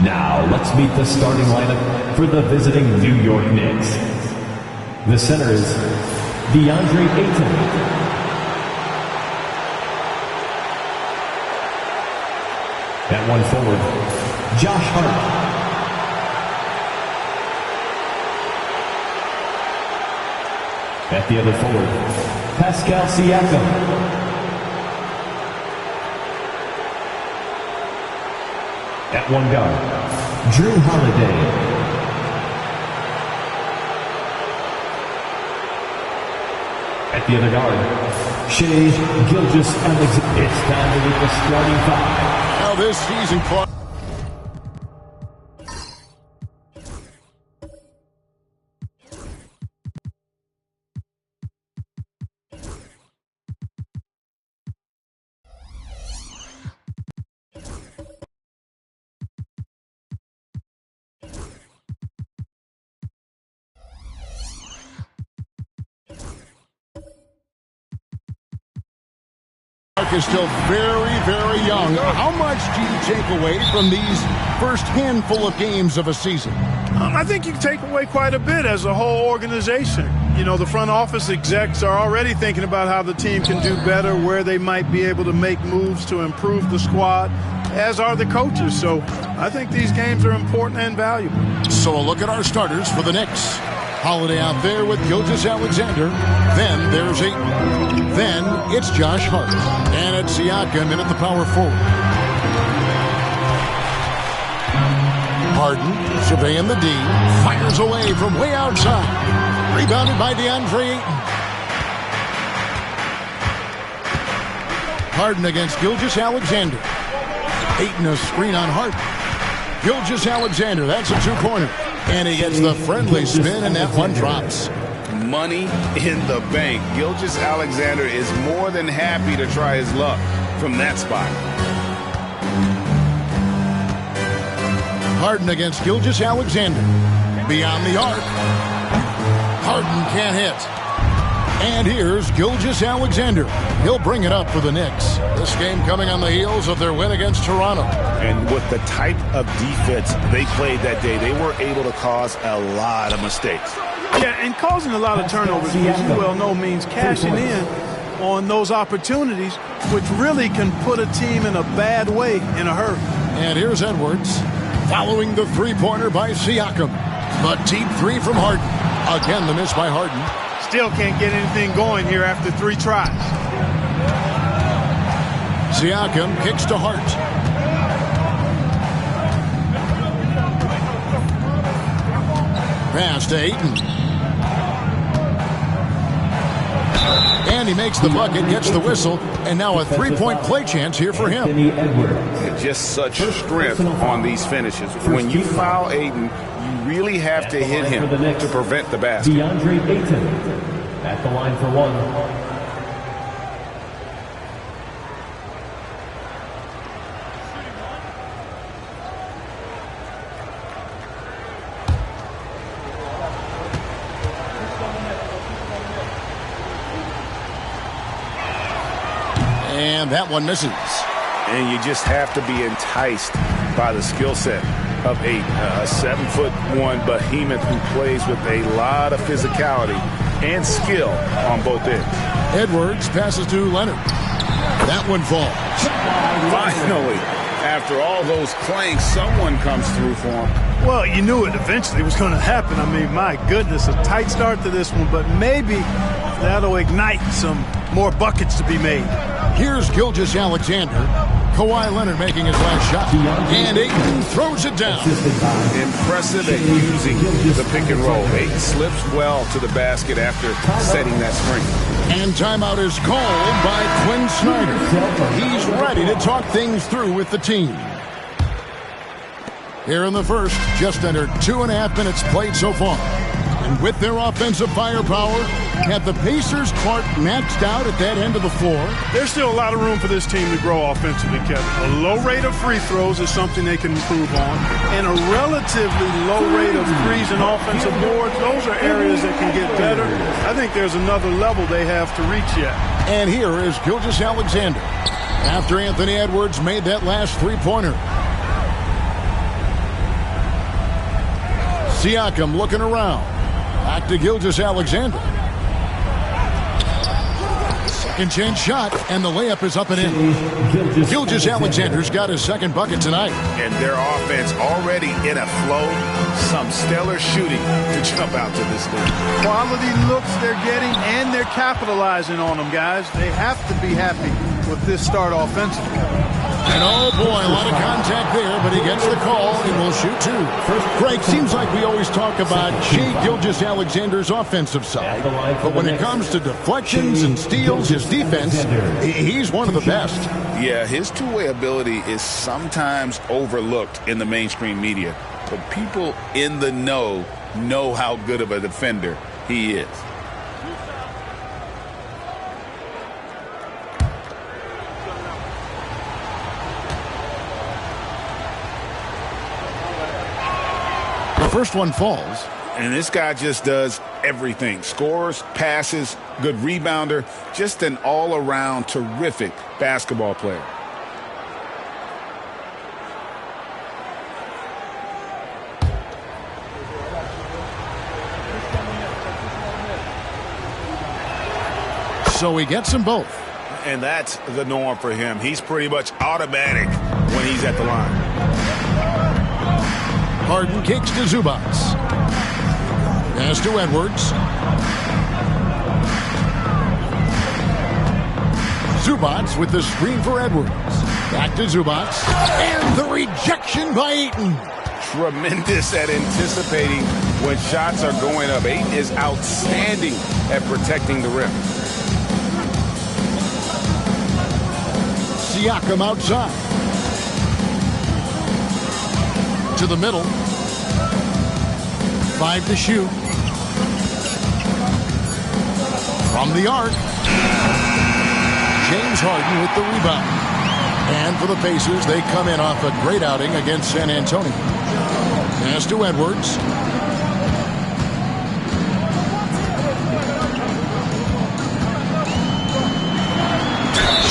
Now, let's meet the starting lineup for the visiting New York Knicks. The center is DeAndre Ayton. At one forward, Josh Hart. At the other forward, Pascal Siakam. At one guard, Drew Holiday. At the other guard, Shai Gilgeous-Alexander. It's time to meet the starting five. Now this season clock. Is still very, very young. How much do you take away from these first handful of games of a season? I think you can take away quite a bit as a whole organization. You know, the front office execs are already thinking about how the team can do better, where they might be able to make moves to improve the squad, as are the coaches. So I think these games are important and valuable. So a look at our starters for the Knicks. Holiday out there with Gilgeous-Alexander. Then there's Ayton. Then it's Josh Hart. And it's Siakam in at the power forward. Harden surveying the D. Fires away from way outside. Rebounded by DeAndre Ayton. Harden against Gilgeous-Alexander. Ayton a screen on Harden. Gilgeous-Alexander, that's a two-pointer. And he gets the friendly spin, and that one drops. Money in the bank. Gilgeous-Alexander is more than happy to try his luck from that spot. Harden against Gilgeous-Alexander. Beyond the arc. Harden can't hit. And here's Gilgeous-Alexander. He'll bring it up for the Knicks. This game coming on the heels of their win against Toronto. And with the type of defense they played that day, they were able to cause a lot of mistakes. Yeah, and causing a lot of turnovers, as you well know, means cashing in on those opportunities, which really can put a team in a bad way in a hurry. And here's Edwards following the three-pointer by Siakam. The deep three from Harden. Again, the miss by Harden. Still can't get anything going here after 3 tries. Siakam kicks to Hart. Pass to Ayton. And he makes the bucket, gets the whistle, and now a three-point play chance here for him. Just such strength on these finishes. When you foul Ayton, you really have to hit him to prevent the basket. DeAndre Ayton at the line for one. And that one misses. And you just have to be enticed by the skill set of Ayton, a 7'1" behemoth who plays with a lot of physicality and skill on both ends. Edwards passes to Leonard. That one falls. Finally, after all those clanks, someone comes through for him. Well, you knew it eventually was going to happen. I mean, my goodness, a tight start to this one, but maybe that'll ignite some more buckets to be made. Here's Gilgeous-Alexander. Kawhi Leonard making his last shot. And Ayton throws it down. Impressive at using the pick and roll. Ayton slips well to the basket after setting that screen. And timeout is called by Quinn Snyder. He's ready to talk things through with the team. Here in the first, just under 2.5 minutes played so far. And with their offensive firepower, have the Pacers' Clark maxed out at that end of the floor? There's still a lot of room for this team to grow offensively, Kevin. A low rate of free throws is something they can improve on. And a relatively low rate of threes and offensive boards, those are areas that can get better. I think there's another level they have to reach yet. And here is Gilgeous-Alexander after Anthony Edwards made that last three-pointer. Siakam looking around. Back to Gilgeous-Alexander. Second chance shot, and the layup is up and in. Gilgeous-Alexander's got his second bucket tonight. And their offense already in a flow. Some stellar shooting to jump out to this lead. Quality looks they're getting, and they're capitalizing on them, guys. They have to be happy with this start offensively. And oh boy, a lot of contact there, but he gets the call and will shoot two. Greg, seems like we always talk about Shai Gilgeous-Alexander's offensive side, but when it comes to deflections and steals, his defense, he's one of the best. Yeah, his two-way ability is sometimes overlooked in the mainstream media, but people in the know how good of a defender he is. First one falls. And this guy just does everything. Scores, passes, good rebounder, just an all-around terrific basketball player. So he gets them both. And that's the norm for him. He's pretty much automatic when he's at the line. Harden kicks to Zubac. Pass to Edwards. Zubac with the screen for Edwards. Back to Zubac. And the rejection by Ayton. Tremendous at anticipating when shots are going up. Ayton is outstanding at protecting the rim. Siakam outside. To the middle. 5 to shoot. From the arc. James Harden with the rebound. And for the Pacers, they come in off a great outing against San Antonio. Pass to Edwards.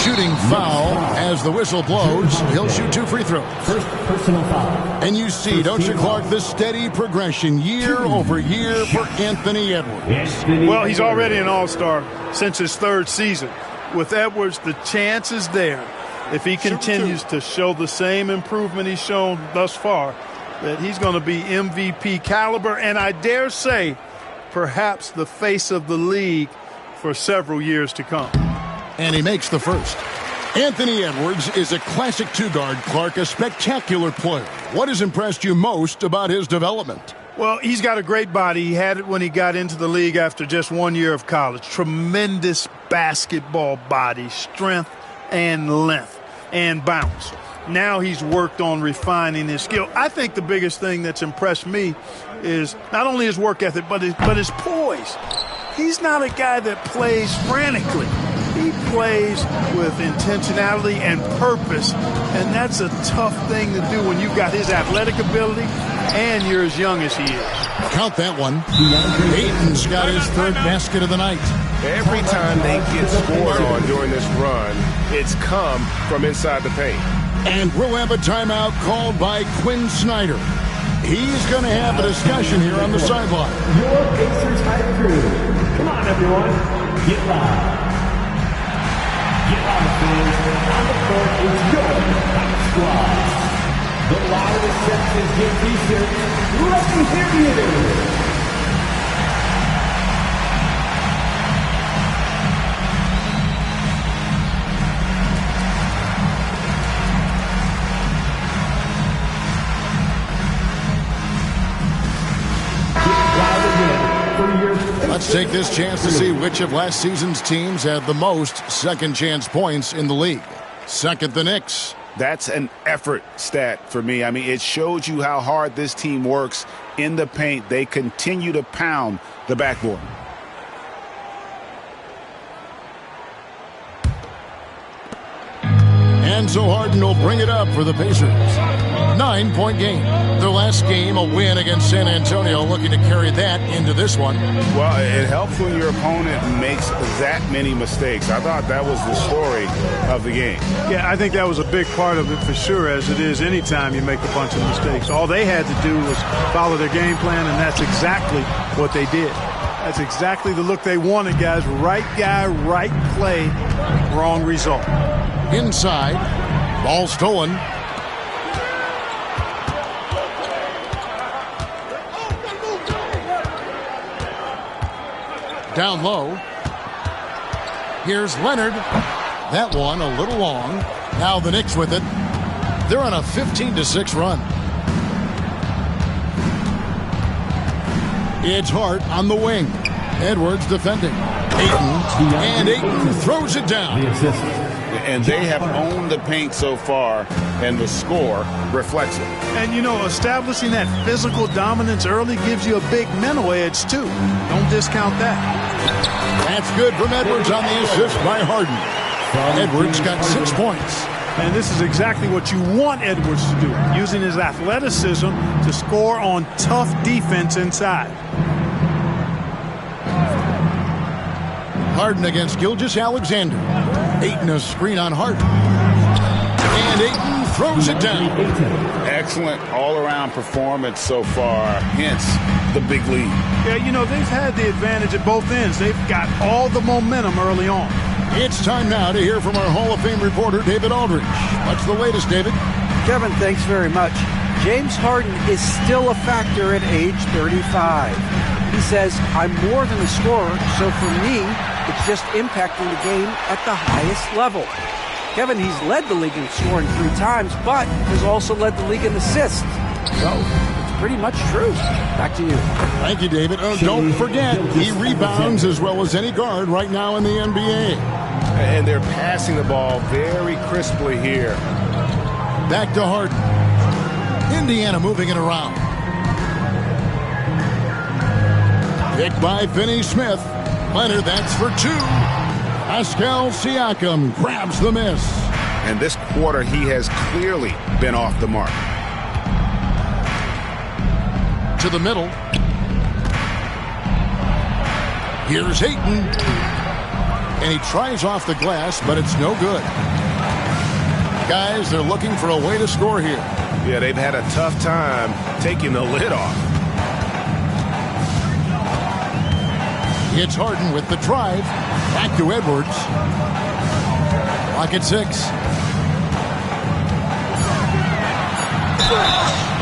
Shooting foul as the whistle blows. He'll shoot 2 free throws. First personal foul. And you see, don't you, Clark, the steady progression year over year for Anthony Edwards. Well, he's already an all-star since his 3rd season. With Edwards, the chance is there, if he continues to show the same improvement he's shown thus far, that he's going to be MVP caliber, and I dare say perhaps the face of the league for several years to come. And he makes the first. Anthony Edwards is a classic two-guard, Clark, a spectacular player. What has impressed you most about his development? Well, he's got a great body. He had it when he got into the league after just 1 year of college. Tremendous basketball body, strength and length and bounce. Now he's worked on refining his skill. I think the biggest thing that's impressed me is not only his work ethic, but his poise. He's not a guy that plays frantically. He plays with intentionality and purpose, and that's a tough thing to do when you've got his athletic ability and you're as young as he is. Count that one. Ayton's got his 3rd basket of the night. Every time they get scored on during this run, it's come from inside the paint. And we'll have a timeout called by Quinn Snyder. He's going to have a discussion here on the sideline. Your Pacers hype crew. Come on, everyone. Get loud. Get loud, fans. On the court is your hype squad. The loudest sections get t-shirts. Let me hear you. Let's take this chance to see which of last season's teams had the most second chance points in the league. Second, the Knicks. That's an effort stat for me. I mean, it shows you how hard this team works in the paint. They continue to pound the backboard. And so Harden will bring it up for the Pacers. 9-point game. Their last game, a win against San Antonio, looking to carry that into this one. Well, it helps when your opponent makes that many mistakes. I thought that was the story of the game. Yeah, I think that was a big part of it for sure, as it is anytime you make a bunch of mistakes. All they had to do was follow their game plan, and that's exactly what they did. That's exactly the look they wanted, guys. Right guy, right play, wrong result. Inside, ball stolen. Down low. Here's Leonard. That one a little long. Now the Knicks with it. They're on a 15-6 run. It's Hart on the wing. Edwards defending. Ayton. And Ayton throws it down. And they have owned the paint so far, and the score reflects it. And, you know, establishing that physical dominance early gives you a big mental edge, too. Don't discount that. That's good from Edwards on the assist by Harden. Edwards got 6 points. And this is exactly what you want Edwards to do, using his athleticism to score on tough defense inside. Harden against Gilgeous-Alexander. Ayton a screen on Harden. And Ayton throws it down. Excellent all-around performance so far, hence the big lead. Yeah, you know, they've had the advantage at both ends. They've got all the momentum early on. It's time now to hear from our Hall of Fame reporter, David Aldridge. What's the latest, David? Kevin, thanks very much. James Harden is still a factor at age 35. He says, I'm more than a scorer, so for me, it's just impacting the game at the highest level. Kevin, he's led the league in scoring 3 times, but has also led the league in assists. So, it's pretty much true. Back to you. Thank you, David. Don't forget, he rebounds as well as any guard right now in the NBA. And they're passing the ball very crisply here. Back to Harden. Indiana moving it around. Picked by Finney Smith. Leonard, that's for 2. Pascal Siakam grabs the miss. And this quarter, he has clearly been off the mark. To the middle. Here's Ayton. And he tries off the glass, but it's no good. Guys, they're looking for a way to score here. Yeah, they've had a tough time taking the lid off. It's Harden with the drive. Back to Edwards. Clock at 6.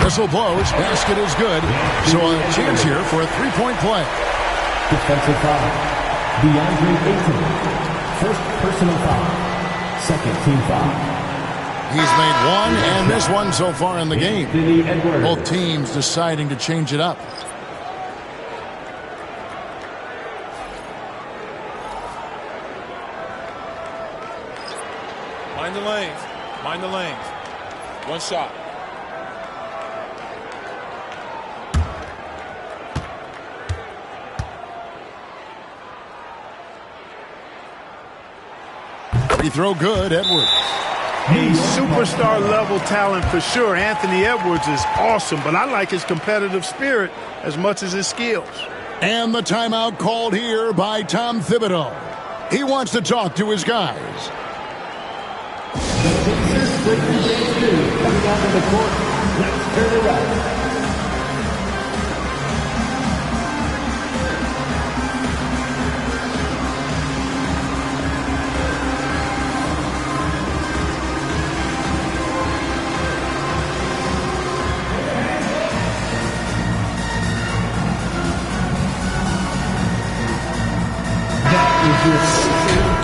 Whistle blows. Basket is good. So a chance here for a 3-point play. Defensive foul. DeAndre Ayton. First personal foul. Second team foul. He's made 1 and missed 1 so far in the game. Both teams deciding to change it up. Mind the lanes. Mind the lanes. One shot. Free throw good, Edwards. He's superstar level talent for sure. Anthony Edwards is awesome, but I like his competitive spirit as much as his skills. And the timeout called here by Tom Thibodeau. He wants to talk to his guys. Coming out of the court. Let's turn it up.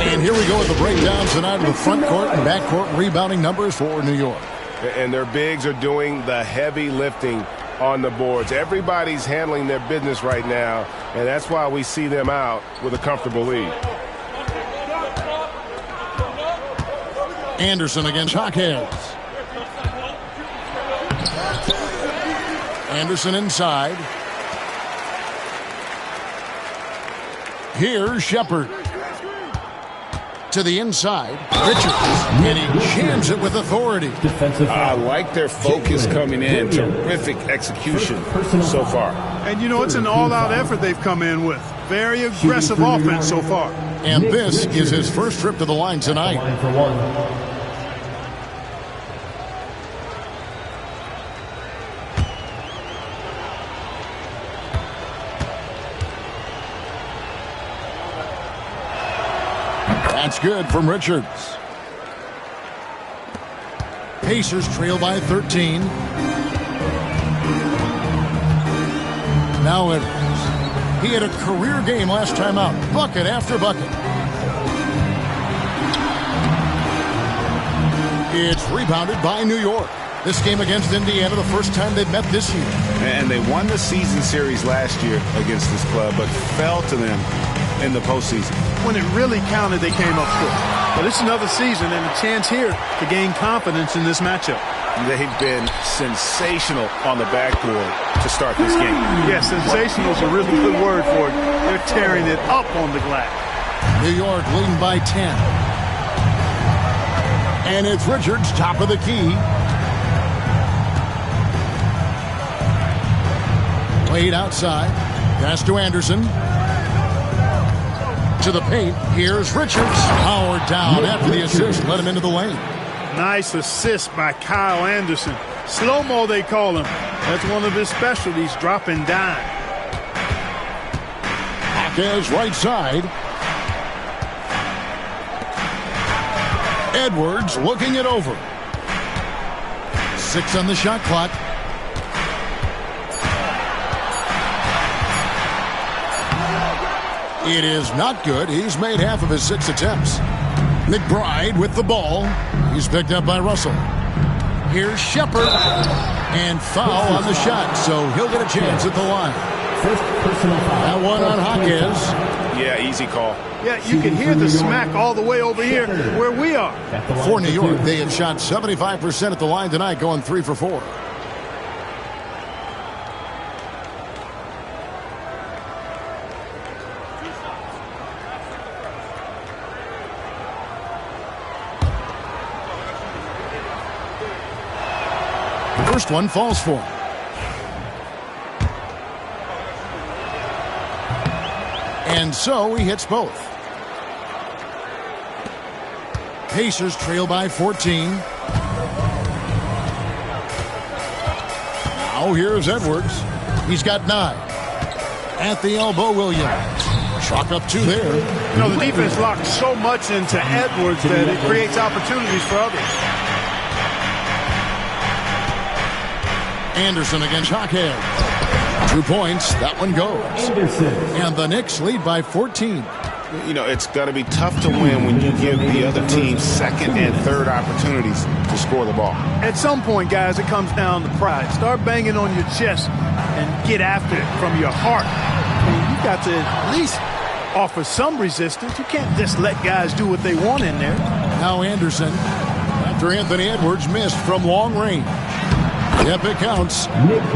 And here we go with the breakdown tonight of the front court and back court rebounding numbers for New York. And their bigs are doing the heavy lifting on the boards. Everybody's handling their business right now, and that's why we see them out with a comfortable lead. Anderson against Hawkins. Anderson inside. Here's Shepard. To the inside, Richards, and he jams it with authority. I like their focus coming in. Terrific execution so far. And, you know, it's an all-out effort they've come in with. Very aggressive offense so far. And this is his first trip to the line tonight. That's good from Richards. Pacers trail by 13. Now Edwards. He had a career game last time out. Bucket after bucket. It's rebounded by New York. This game against Indiana, the first time they've met this year. And they won the season series last year against this club, but fell to them in the postseason. When it really counted, they came up short. But it's another season and a chance here to gain confidence in this matchup. They've been sensational on the backboard to start this game. Yeah, sensational is a really good word for it. They're tearing it up on the glass. New York leading by 10. And it's Richards, top of the key. Played outside. Pass to Anderson. To the paint. Here's Richards. Powered down after the assist. Let him into the lane. Nice assist by Kyle Anderson. Slow-mo, they call him. That's one of his specialties, dropping dime. Jaquez right side. Edwards looking it over. 6 on the shot clock. It is not good. He's made half of his 6 attempts. McBride with the ball. He's picked up by Russell. Here's Shepard. And foul on the shot, so he'll get a chance at the line. First personal foul. That one on Jaquez. Yeah, easy call. Yeah, you can hear the smack all the way over here where we are. For New York, they have shot 75% at the line tonight, going 3 for 4. First one falls for him. And so he hits both. Pacers trail by 14. Now here's Edwards. He's got 9. At the elbow, Williams. Chalk up 2 there. You know, the defense locks so much into Edwards that it creates opportunities for others. Anderson against Jaquez. 2 points. That one goes. Anderson. And the Knicks lead by 14. You know, it's going to be tough to win when you give the other team second and third opportunities to score the ball. At some point, guys, it comes down to pride. Start banging on your chest and get after it from your heart. I mean, you've got to at least offer some resistance. You can't just let guys do what they want in there. Now Anderson, after Anthony Edwards missed from long range. Yep, it counts.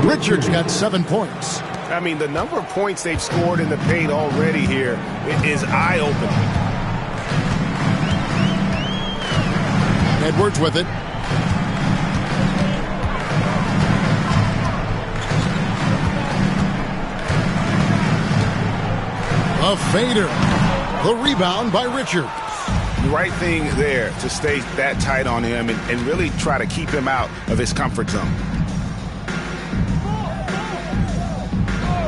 Richards got 7 points. I mean, the number of points they've scored in the paint already here is eye-opening. Edwards with it. A fader. The rebound by Richards. The right thing there to stay that tight on him and really try to keep him out of his comfort zone.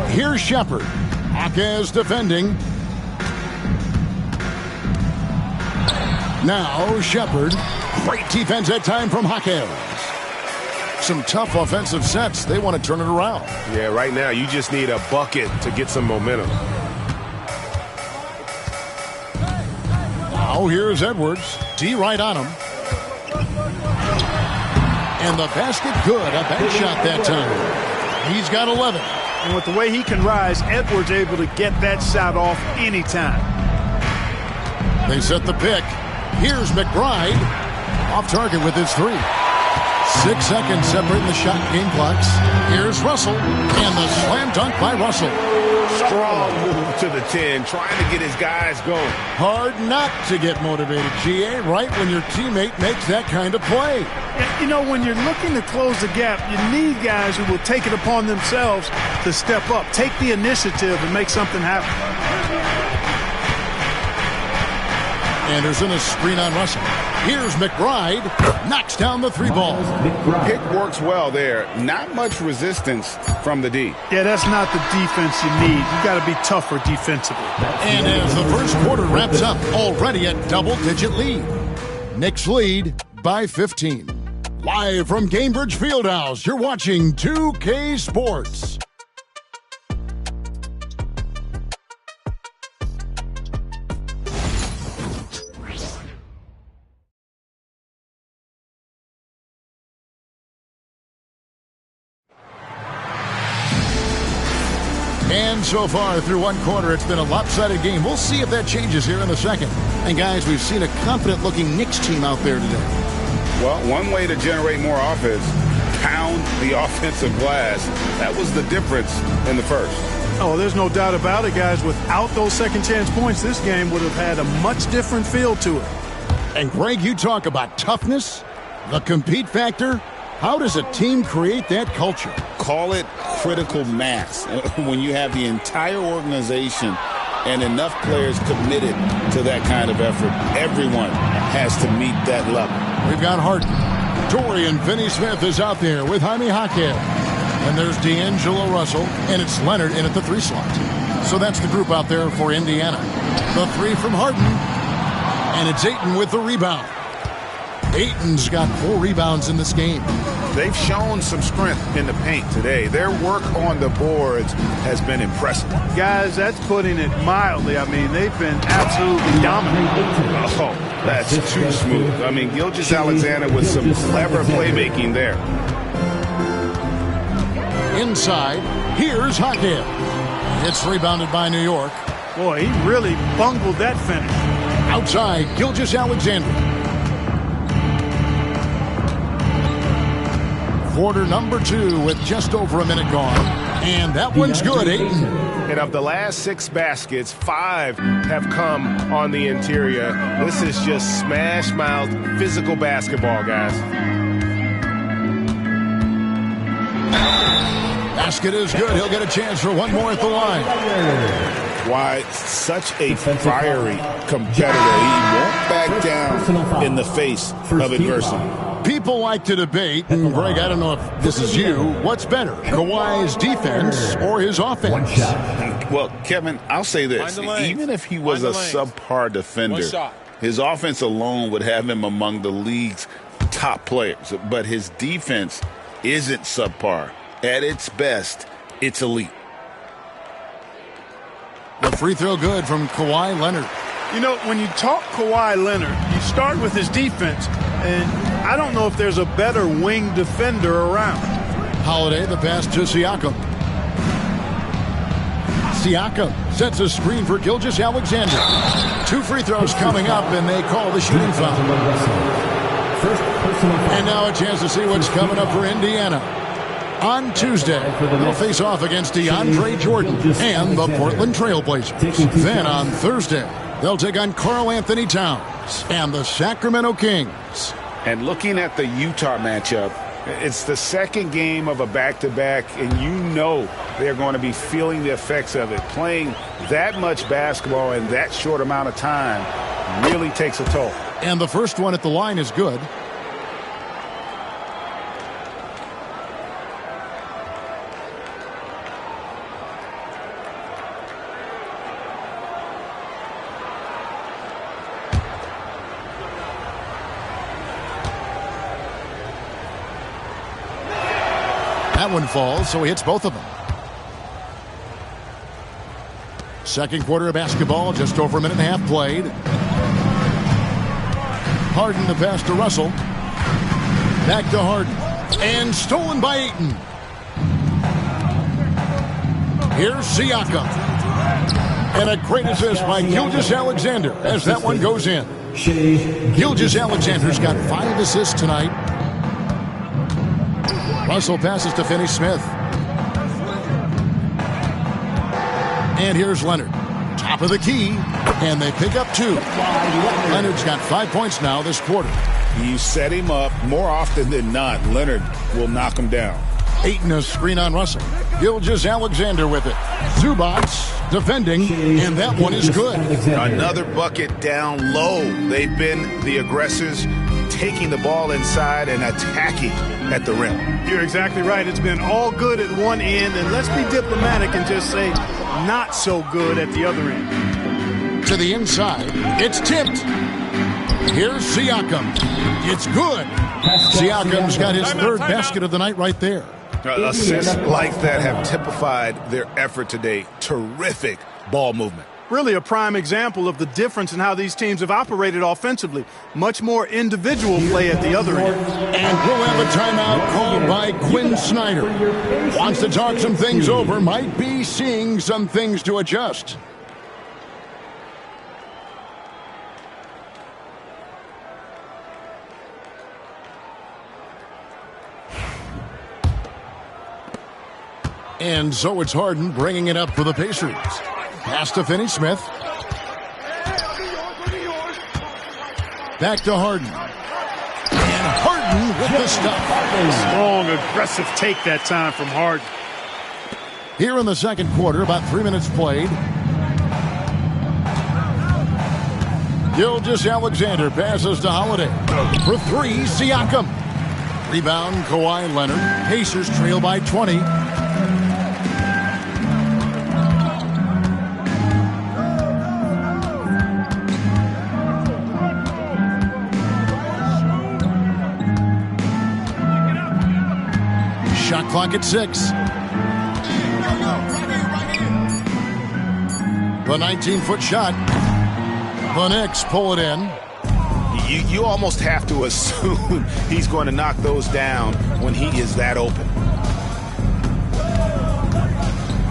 Here's Shepard. Jaquez defending. Now Shepard. Great defense that time from Jaquez. Some tough offensive sets. They want to turn it around. Yeah, right now you just need a bucket to get some momentum. Now here's Edwards. D right on him. And the basket good. A bank shot that time. He's got 11. And with the way he can rise, Edwards able to get that shot off anytime. They set the pick. Here's McBride. Off target with his 3. 6 seconds separating the shot game clocks. Here's Russell. And the slam dunk by Russell. Strong move to the 10, trying to get his guys going. Hard not to get motivated, GA, right when your teammate makes that kind of play. You know, when you're looking to close the gap, you need guys who will take it upon themselves to step up, take the initiative, and make something happen. Anderson is screen on Russell. Here's McBride. Knocks down the 3 ball. Pick works well there. Not much resistance from the D. Yeah, that's not the defense you need. You got to be tougher defensively. And as the first quarter wraps up, already a double-digit lead. Knicks lead by 15. Live from Cambridge Fieldhouse, you're watching 2K Sports. And so far through one quarter, it's been a lopsided game. We'll see if that changes here in the second. And guys, we've seen a confident-looking Knicks team out there today. Well, one way to generate more offense, pound the offensive glass. That was the difference in the first. Oh, there's no doubt about it, guys. Without those second chance points, this game would have had a much different feel to it. And Greg, you talk about toughness, the compete factor. How does a team create that culture? Call it critical mass. When you have the entire organization and enough players committed to that kind of effort, everyone has to meet that level. We've got Harden. Dorian Finney-Smith is out there with Jaime Jaquez. And there's D'Angelo Russell, and it's Leonard in at the 3 slot. So that's the group out there for Indiana. The 3 from Harden, and it's Ayton with the rebound. Ayton's got 4 rebounds in this game. They've shown some strength in the paint today. Their work on the boards has been impressive. Guys, that's putting it mildly. I mean, they've been absolutely dominant. Oh, that's too smooth. I mean, Gilgeous-Alexander with some clever playmaking there. Inside, here's Jaquez. It's rebounded by New York. Boy, he really bungled that finish. Outside, Gilgeous-Alexander. Quarter number 2 with just over a minute gone. And that one's good, Ayton. And of the last 6 baskets, 5 have come on the interior. This is just smash-mouth physical basketball, guys. Basket is good. He'll get a chance for one more at the line. Why, such a fiery competitor. He won't back down in the face of adversity. People like to debate, and Greg, I don't know if this is you, what's better, Kawhi's defense or his offense? Well, Kevin, I'll say this. Even if he was a subpar defender, his offense alone would have him among the league's top players. But his defense isn't subpar. At its best, it's elite. The free throw good from Kawhi Leonard. You know, when you talk Kawhi Leonard, you start with his defense, and I don't know if there's a better wing defender around. Holiday, the pass to Siakam. Siakam sets a screen for Gilgeous-Alexander. 2 free throws coming up, and they call the shooting foul. And now a chance to see what's coming up for Indiana. On Tuesday, they'll face off against DeAndre Jordan and the Portland Trailblazers. Then on Thursday, they'll take on Karl Anthony Towns and the Sacramento Kings. And looking at the Utah matchup, it's the second game of a back-to-back, and you know they're going to be feeling the effects of it. Playing that much basketball in that short amount of time really takes a toll. And the first one at the line is good. That one falls, so he hits both of them. Second quarter of basketball, just over a minute and a half played. Harden the pass to Russell. Back to Harden. And stolen by Ayton. Here's Siakam. And a great assist by Gilgeous-Alexander as that one goes in. Gilgeous-Alexander's got 5 assists tonight. Russell passes to Finney-Smith. And here's Leonard. Top of the key, and they pick up 2. Leonard's got 5 points now this quarter. You set him up more often than not. Leonard will knock him down. Ayton a screen on Russell. Gilgeous-Alexander with it. Zubac defending, and that one is good. Another bucket down low. They've been the aggressors, taking the ball inside and attacking at the rim. You're exactly right. It's been all good at one end, and let's be diplomatic and just say not so good at the other end. To the inside, it's tipped. Here's Siakam. It's good. Siakam's got his third basket of the night right there. Assists like that have typified their effort today. Terrific ball movement. Really a prime example of the difference in how these teams have operated offensively. Much more individual play at the other end. And we'll have a timeout called by Quinn Snyder. Wants to talk some things over. Might be seeing some things to adjust. And so it's Harden bringing it up for the Pacers. Pass to Finney-Smith. Back to Harden. And Harden with the stop. Strong, aggressive take that time from Harden. Here in the second quarter, about 3 minutes played. Gilgeous-Alexander passes to Holiday. For 3, Siakam. Rebound, Kawhi Leonard. Pacers trail by 20. Shot clock at 6. The 19-foot shot. The Knicks pull it in. You almost have to assume he's going to knock those down when he is that open.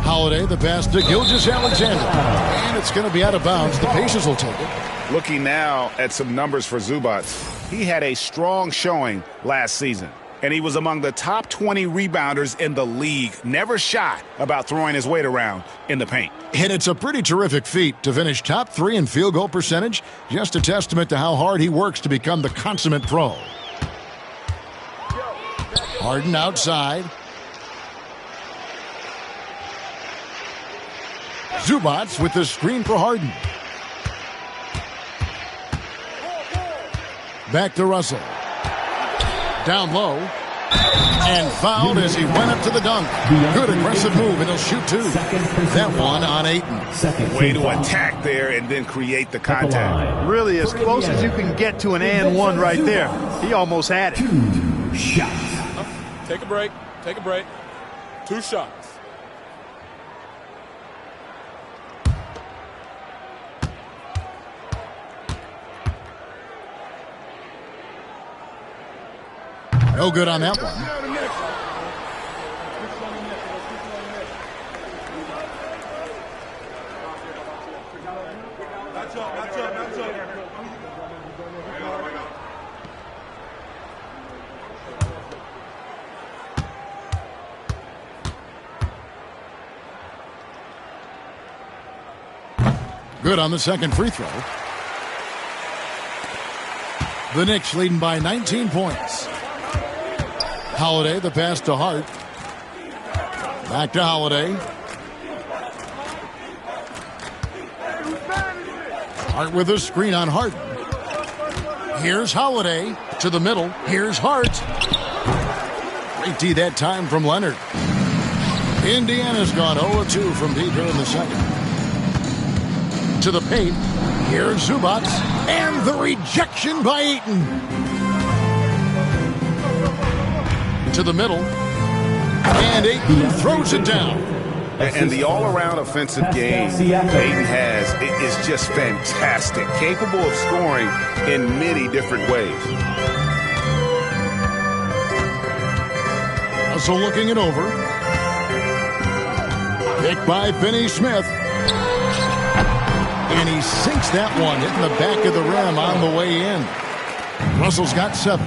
Holiday, the pass to Gilgeous-Alexander. And it's going to be out of bounds. The Pacers will take it. Looking now at some numbers for Zubac. He had a strong showing last season. And he was among the top 20 rebounders in the league. Never shy about throwing his weight around in the paint. And it's a pretty terrific feat to finish top 3 in field goal percentage. Just a testament to how hard he works to become the consummate pro. Harden outside. Zubac with the screen for Harden. Back to Russell. Down low. And fouled as he went up to the dunk. Good aggressive move, and he'll shoot 2. That one on Ayton. Way to attack there and then create the contact. Really as close as you can get to an and one right there. He almost had it. 2 shots. Take a break. Take a break. 2 shots. No good on that one. Good on the second free throw. The Knicks leading by 19 points. Holiday, the pass to Hart. Back to Holiday. Hart with a screen on Hart. Here's Holiday to the middle. Here's Hart. Great D that time from Leonard. Indiana's gone 0-2 from deep here in the second. To the paint. Here's Zubac. And the rejection by Ayton. To the middle, and Ayton throws it down. And the all-around offensive game Ayton has is just fantastic, capable of scoring in many different ways. Russell looking it over. Picked by Finney-Smith. And he sinks that one, hitting the back of the rim on the way in. Russell's got 7.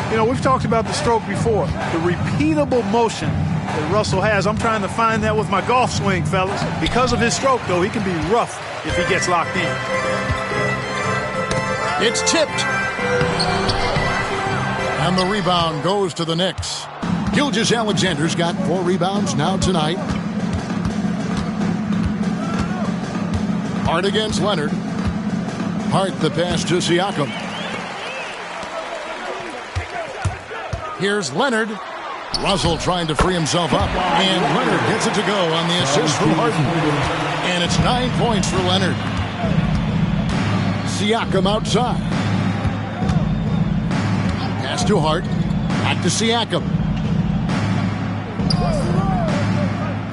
You know, we've talked about the stroke before. The repeatable motion that Russell has. I'm trying to find that with my golf swing, fellas. Because of his stroke, though, he can be rough if he gets locked in. It's tipped. And the rebound goes to the Knicks. Gilgeous-Alexander's got 4 rebounds now tonight. Hart against Leonard. Hart the pass to Siakam. Here's Leonard. Russell trying to free himself up. And Leonard gets it to go on the assist from Harden. And it's 9 points for Leonard. Siakam outside. Pass to Hart. Back to Siakam.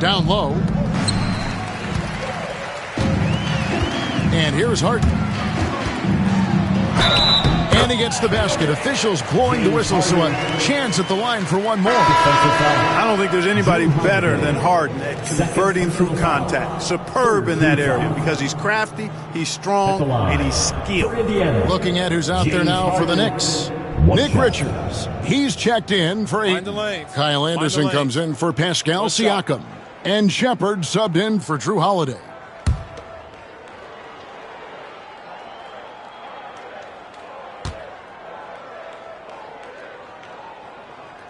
Down low. And here's Harden. And he gets the basket. Officials blowing the whistle, so a chance at the line for one more. I don't think there's anybody better than Harden at converting through contact. Superb in that area because he's crafty, he's strong, and he's skilled. Looking at who's out there now for the Knicks. Nick Richards. He's checked in for 8. Kyle Anderson comes in for Pascal Siakam. And Shepard subbed in for Drew Holiday.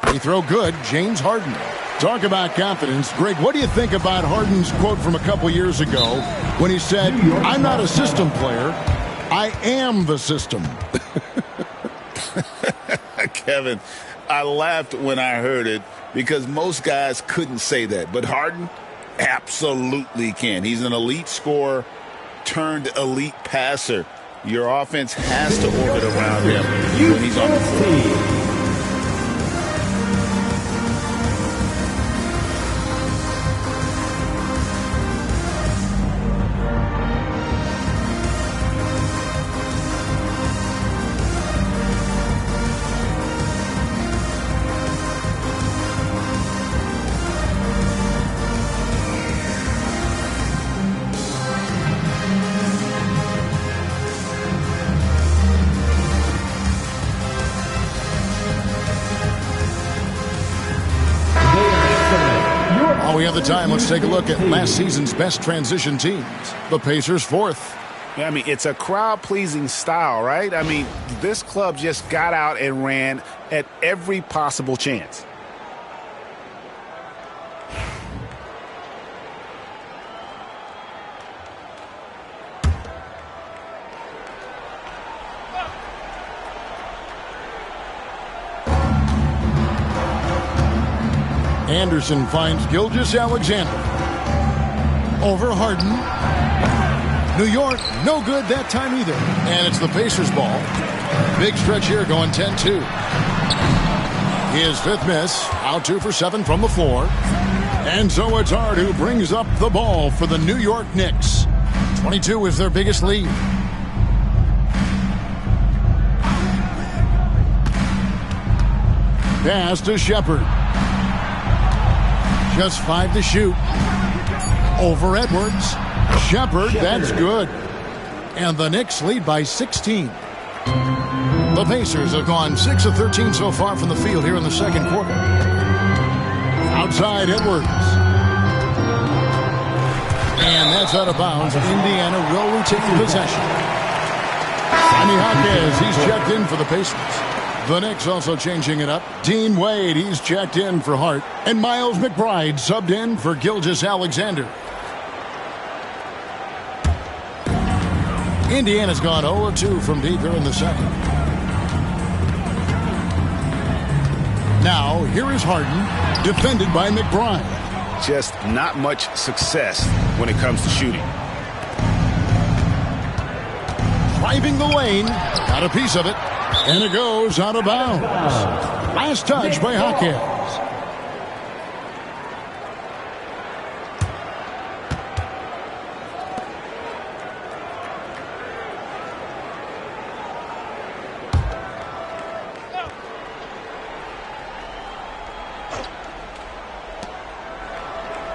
Free throw good, James Harden. Talk about confidence. Greg, what do you think about Harden's quote from a couple years ago when he said, "I'm not a system player, I am the system"? Kevin, I laughed when I heard it because most guys couldn't say that. But Harden absolutely can. He's an elite scorer turned elite passer. Your offense has to orbit around him when he's on the floor. We have the time. Let's take a look at last season's best transition teams. The Pacers 4th. I mean, it's a crowd-pleasing style, right? I mean, this club just got out and ran at every possible chance. Anderson finds Gilgeous-Alexander. Over Harden. New York, no good that time either. And it's the Pacers ball. Big stretch here going 10-2. His 5th miss. Out 2 for 7 from the floor. And so it's Hart who brings up the ball for the New York Knicks. 22 is their biggest lead. Pass to Shepard. Just 5 to shoot. Over Edwards. Shepard, that's good. And the Knicks lead by 16. The Pacers have gone 6 of 13 so far from the field here in the second quarter. Outside Edwards. And that's out of bounds. Indiana will retain possession. Sammy Jaquez, he's checked in for the Pacers. The Knicks also changing it up. Dean Wade, he's checked in for Hart. And Miles McBride subbed in for Gilgeous-Alexander. Indiana's gone 0-2 from deep here in the second. Now, here is Harden, defended by McBride. Just not much success when it comes to shooting. Driving the lane, got a piece of it. And it goes out of bounds. Last touch by Jaquez.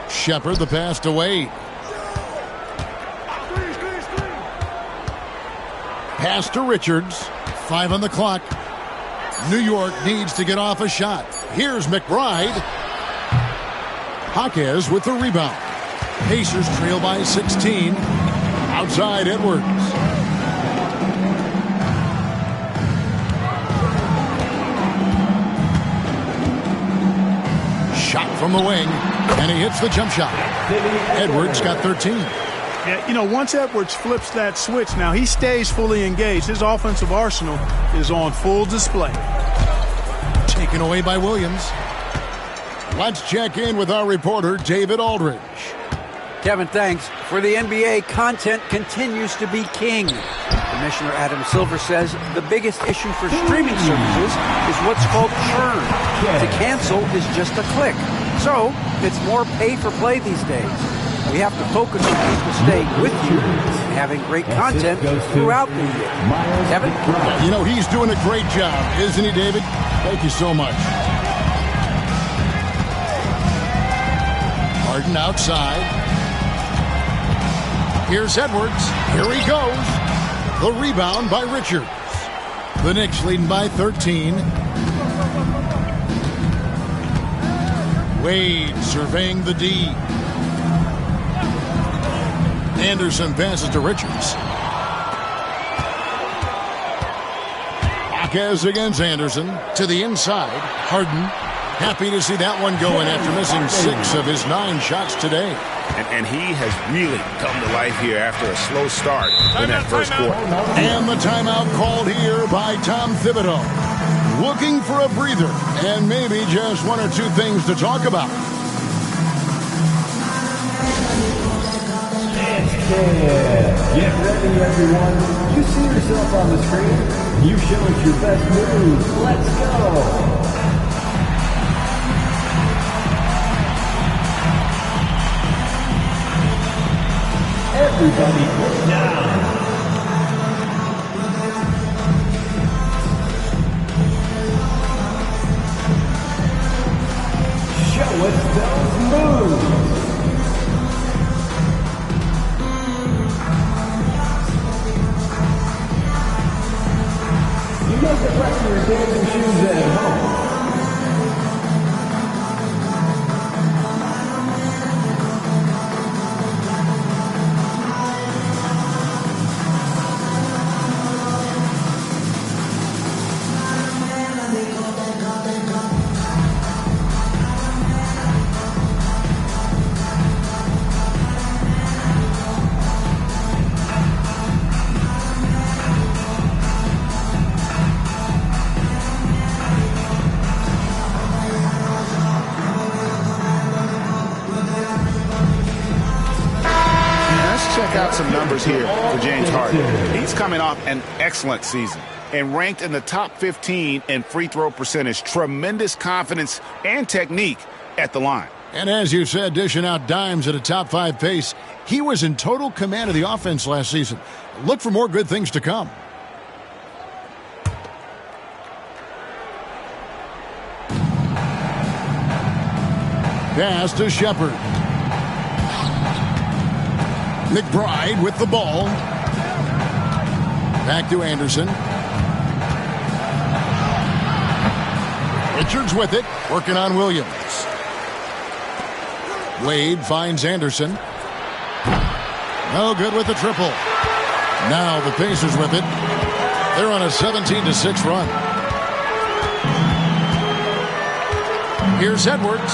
Shepard the pass to Wade. Pass to Richards. 5 on the clock. New York needs to get off a shot. Here's McBride. Jaquez with the rebound. Pacers trail by 16. Outside Edwards. Shot from the wing, and he hits the jump shot. Edwards got 13. Yeah, you know, once Edwards flips that switch, now he stays fully engaged. His offensive arsenal is on full display. Taken away by Williams. Let's check in with our reporter, David Aldridge. Kevin, thanks. For the NBA, content continues to be king. Commissioner Adam Silver says the biggest issue for streaming services is what's called churn. To cancel is just a click. So, it's more pay for play these days. We have to focus on people staying with you and having great content throughout the year. Kevin? You know, he's doing a great job, isn't he, David? Thank you so much. Harden outside. Here's Edwards. Here he goes. The rebound by Richards. The Knicks leading by 13. Wade surveying the D. Anderson passes to Richards. Jaquez against Anderson. To the inside. Harden. Happy to see that one going after missing 6 of his 9 shots today. And he has really come to life here after a slow start in that first quarter. And the timeout called here by Tom Thibodeau. Looking for a breather and maybe just 1 or 2 things to talk about. Get ready, everyone. You see yourself on the screen. You show us your best moves. Let's go. Everybody put down. Show us those moves. You make the press your dancing shoes at home. Some numbers here for James Harden. He's coming off an excellent season and ranked in the top 15 in free throw percentage. Tremendous confidence and technique at the line. And as you said, dishing out dimes at a top 5 pace, he was in total command of the offense last season. Look for more good things to come. Pass to Shepard. McBride with the ball. Back to Anderson. Richards with it, working on Williams. Wade finds Anderson. No good with the triple. Now the Pacers with it. They're on a 17-6 run. Here's Edwards.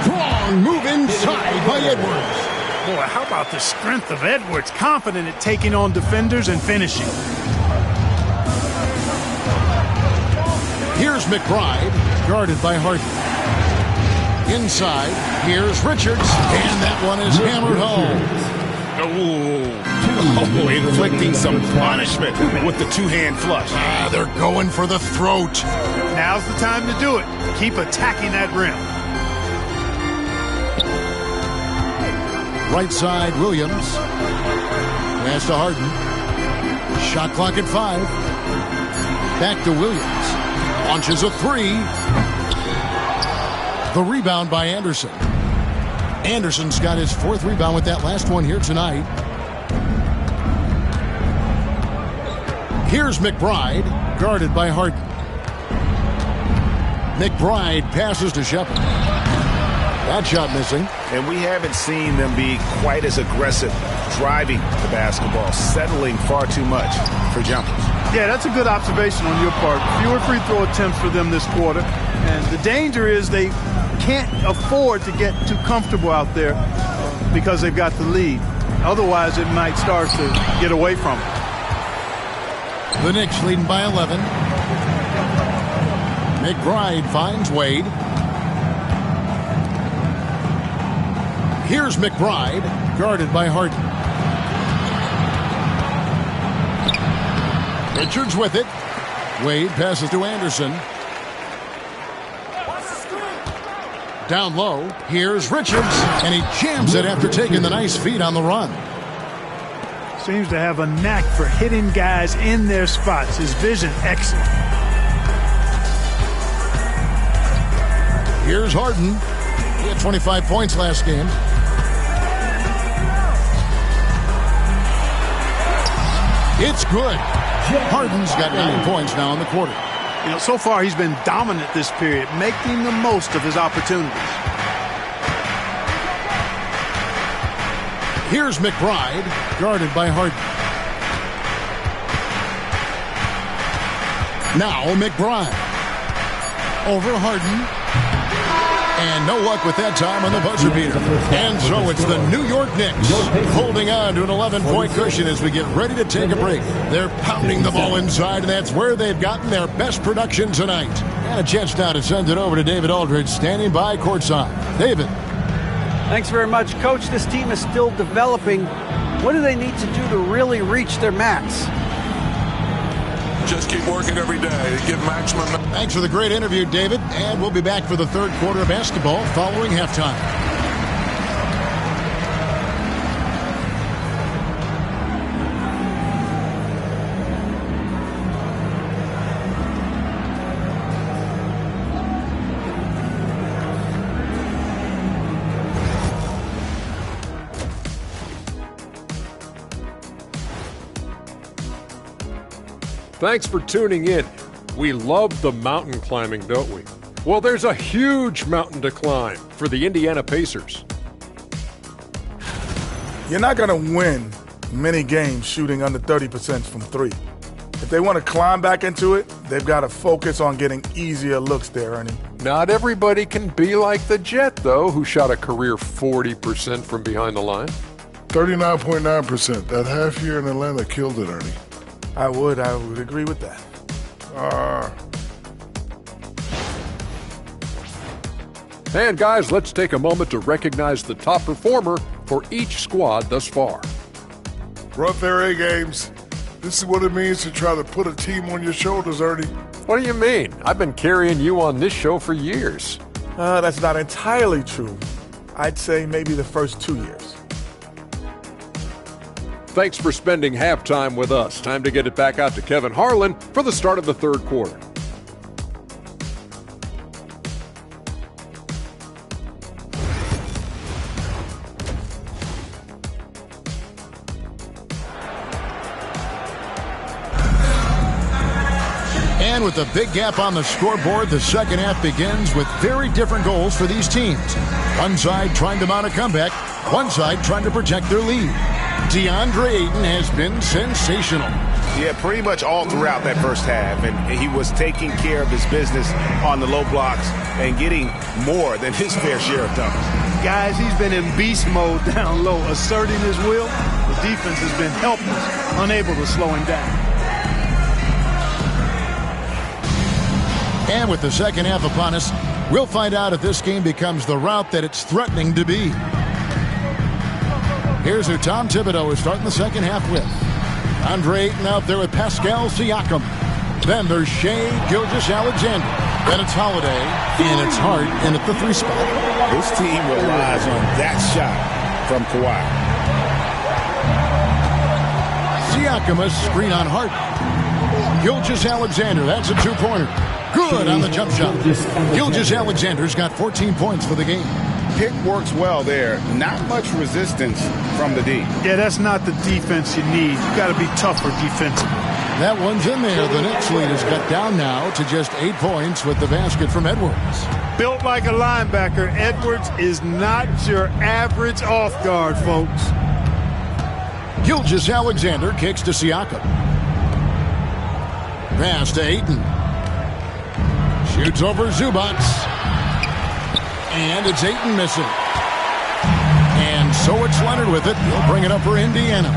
Strong move inside by Edwards. Boy, how about the strength of Edwards? Confident at taking on defenders and finishing. Here's McBride, guarded by Harden. Inside, here's Richards, and that one is hammered home. Oh, inflicting some punishment with the 2-hand flush. They're going for the throat. Now's the time to do it. Keep attacking that rim. Right side, Williams. Pass to Harden. Shot clock at 5. Back to Williams. Launches a 3. The rebound by Anderson. Anderson's got his 4th rebound with that last one here tonight. Here's McBride, guarded by Harden. McBride passes to Shepard. That shot missing. And we haven't seen them be quite as aggressive driving the basketball, settling far too much for jumpers. Yeah, that's a good observation on your part. Fewer free throw attempts for them this quarter. And the danger is they can't afford to get too comfortable out there because they've got the lead. Otherwise, it might start to get away from them. The Knicks leading by 11. McBride finds Wade. Here's McBride, guarded by Harden. Richards with it. Wade passes to Anderson. Down low, here's Richards, and he jams it after taking the nice feed on the run. Seems to have a knack for hitting guys in their spots. His vision, excellent. Here's Harden. He had 25 points last game. It's good. Harden's got 9 points now in the quarter. You know, so far he's been dominant this period, making the most of his opportunities. Here's McBride, guarded by Harden. Now McBride. Over Harden. And no luck with that time on the buzzer beater. And so it's the New York Knicks holding on to an 11-point cushion as we get ready to take a break. They're pounding the ball inside, and that's where they've gotten their best production tonight. And a chance now to send it over to David Aldridge, standing by courtside. David. Thanks very much, Coach. This team is still developing. What do they need to do to really reach their max? Just keep working every day. Give maximum. Thanks for the great interview, David. And we'll be back for the third quarter of basketball following halftime. Thanks for tuning in. We love the mountain climbing, don't we? Well, there's a huge mountain to climb for the Indiana Pacers. You're not going to win many games shooting under 30% from three. If they want to climb back into it, they've got to focus on getting easier looks there, Ernie. Not everybody can be like the Jet, though, who shot a career 40% from behind the line. 39.9%. That half year in Atlanta killed it, Ernie. I would agree with that. And guys, let's take a moment to recognize the top performer for each squad thus far. Run their A games. This is what it means to try to put a team on your shoulders, Ernie. What do you mean? I've been carrying you on this show for years. That's not entirely true. I'd say maybe the first 2 years. Thanks for spending halftime with us. Time to get it back out to Kevin Harlan for the start of the third quarter. And with a big gap on the scoreboard, the second half begins with very different goals for these teams. One side trying to mount a comeback, one side trying to protect their lead. DeAndre Ayton has been sensational. Yeah, pretty much all throughout that first half. And he was taking care of his business on the low blocks and getting more than his fair share of dunks. Guys, he's been in beast mode down low, asserting his will. The defense has been helpless, unable to slow him down. And with the second half upon us, we'll find out if this game becomes the route that it's threatening to be. Here's who Tom Thibodeau is starting the second half with. Andre Ayton out there with Pascal Siakam. Then there's Shai Gilgeous-Alexander. Then it's Holiday, and it's Hart in at the 3 spot. This team relies on that shot from Kawhi. Siakam a screen on Hart. Gilgeous-Alexander, that's a 2-pointer. Good on the jump shot. Gilgeous-Alexander's got 14 points for the game. Pick works well there. Not much resistance from the D. Yeah, that's not the defense you need. You got to be tougher defensively. That one's in there. The Knicks lead is cut down now to just 8 points with the basket from Edwards. Built like a linebacker, Edwards is not your average off guard, folks. Gilgeous-Alexander kicks to Siakam. Pass to Ayton. Shoots over Zubac. And it's Ayton missing. And so it's Leonard with it. He'll bring it up for Indiana.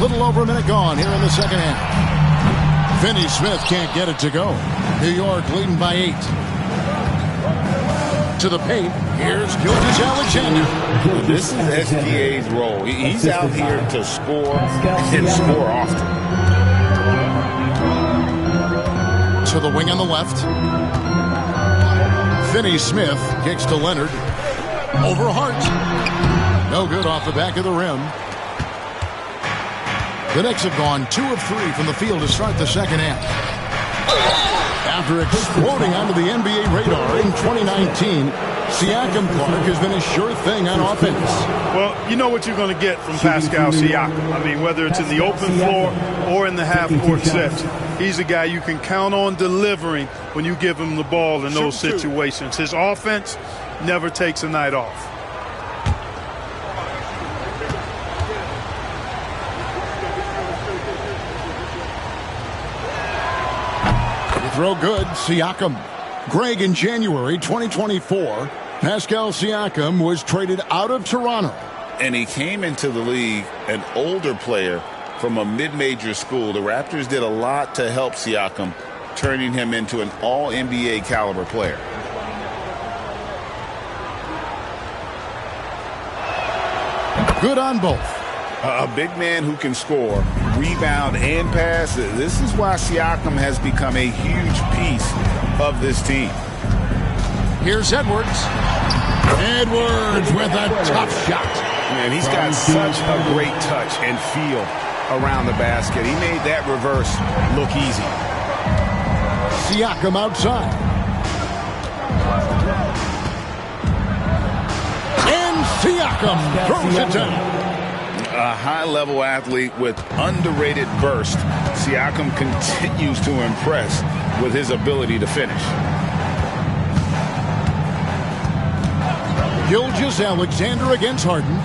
Little over a minute gone here in the second half. Finney-Smith can't get it to go. New York leading by 8. To the paint. Here's Gilgeous-Alexander. This is SGA's role. He's out here to score and score often. To the wing on the left. Finney-Smith kicks to Leonard. Over Hart. No good off the back of the rim. The Knicks have gone 2 of 3 from the field to start the second half. After exploding onto the NBA radar in 2019, Siakam, Clark, has been a sure thing on offense. Well, you know what you're going to get from Pascal Siakam. I mean, whether it's in the open floor or in the half-court sets, he's a guy you can count on delivering when you give him the ball in those situations. His offense never takes a night off. Throw good, Siakam. Greg, in January 2024, Pascal Siakam was traded out of Toronto. And he came into the league an older player from a mid-major school. The Raptors did a lot to help Siakam, turning him into an all-NBA caliber player. Good on both. A big man who can score, rebound, and pass. This is why Siakam has become a huge piece of this team. Here's Edwards. Edwards with a tough shot. Man, he's got such a great touch and feel around the basket. He made that reverse look easy. Siakam outside. And Siakam throws it down. A high-level athlete with underrated burst, Siakam continues to impress with his ability to finish. Gilgeous-Alexander against Harden.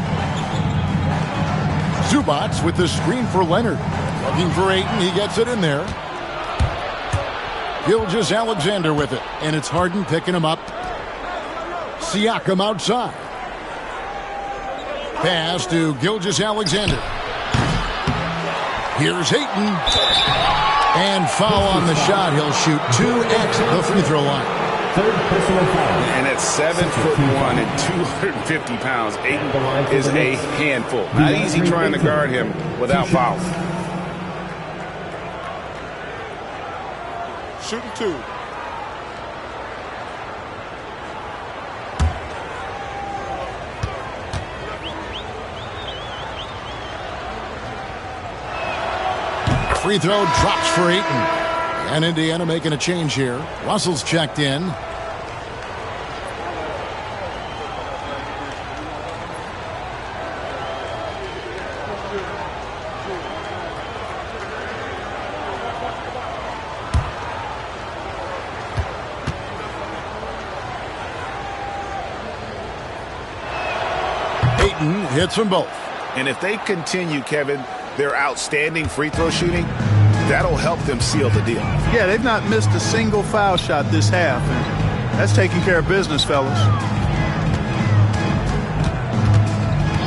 Zubac with the screen for Leonard. Looking for Ayton. He gets it in there. Gilgeous-Alexander with it. And it's Harden picking him up. Siakam outside. Pass to Gilgeous-Alexander. Here's Ayton. And foul on the shot. He'll shoot 2 at the free throw line. Third personal foul. And at 7'1" and 250 pounds, Ayton is a handful. Not easy trying to guard him without fouls. Shooting 2. Free throw drops for Ayton. And Indiana making a change here. Russell's checked in. Ayton hits them both. And if they continue, Kevin, their outstanding free throw shooting, that'll help them seal the deal. Yeah, they've not missed a single foul shot this half. And that's taking care of business, fellas.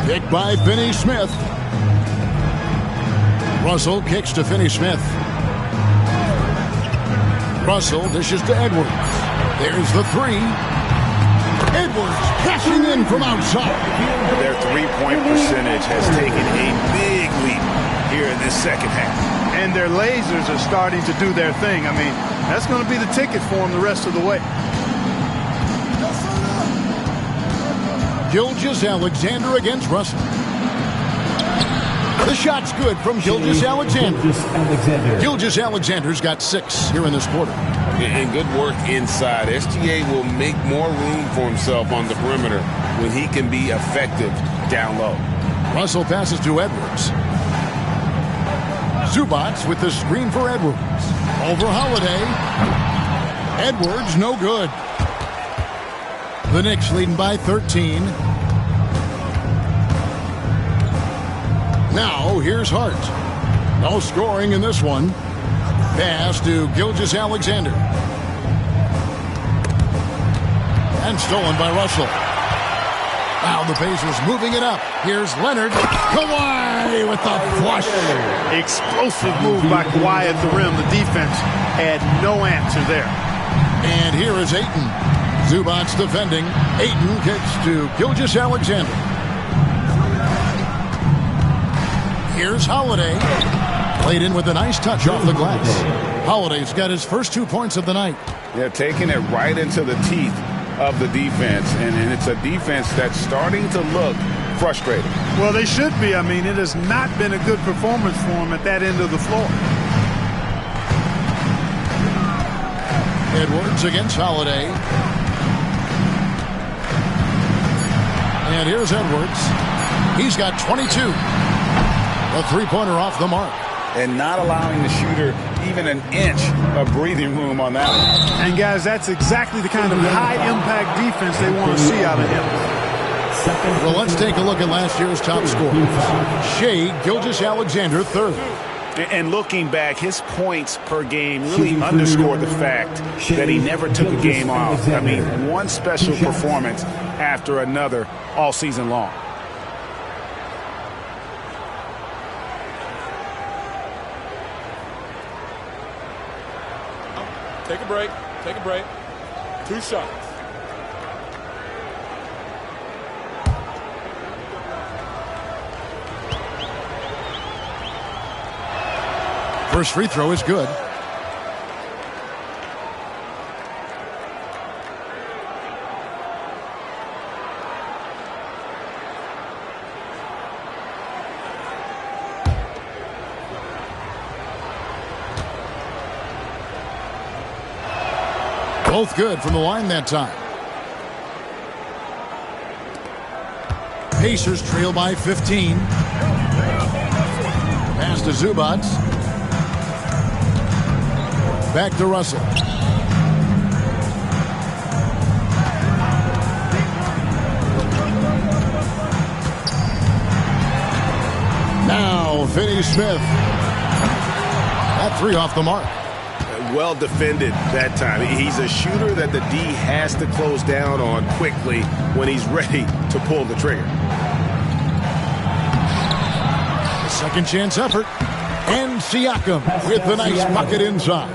Picked by Finney-Smith. Russell kicks to Finney-Smith. Russell dishes to Edwards. There's the 3. Edwards cashing in from outside. Their three-point percentage has taken a big leap here in this second half. And their lasers are starting to do their thing. I mean, that's going to be the ticket for them the rest of the way. Gilgeous-Alexander against Russell. The shot's good from Gilgeous-Alexander. Gilgeous-Alexander's got 6 here in this quarter. And good work inside. SGA will make more room for himself on the perimeter when he can be effective down low. Russell passes to Edwards. Zubats with the screen for Edwards. Over Holiday. Edwards, no good. The Knicks leading by 13. Now, here's Hart. No scoring in this one. Pass to Gilgeous-Alexander. And stolen by Russell. Now the Pacers moving it up. Here's Leonard. Kawhi with the flush. Explosive move by Kawhi at the rim. The defense had no answer there. And here is Ayton. Zubats defending. Ayton kicks to Gilgeous-Alexander. Here's Holiday. Played in with a nice touch off the glass. Holiday's got his first 2 points of the night. Yeah, taking it right into the teeth of the defense, and it's a defense that's starting to look frustrated. Well, they should be. I mean, it has not been a good performance for them at that end of the floor. Edwards against Holiday. And here's Edwards. He's got 22. A three-pointer off the mark. And not allowing the shooter even an inch of breathing room on that one. And, guys, that's exactly the kind of high-impact defense they want to see out of him. Well, let's take a look at last year's top scorers. Shai Gilgeous-Alexander, third. And looking back, his points per game really underscore the fact that he never took a game off. I mean, one special performance after another all season long. Take a break. Take a break. 2 shots. First free throw is good. Both good from the line that time. Pacers trail by 15. Pass to Zubats. Back to Russell. Now Finney-Smith. That three off the mark. Well defended that time. He's a shooter that the D has to close down on quickly when he's ready to pull the trigger. Second chance effort. And Siakam with the nice bucket inside.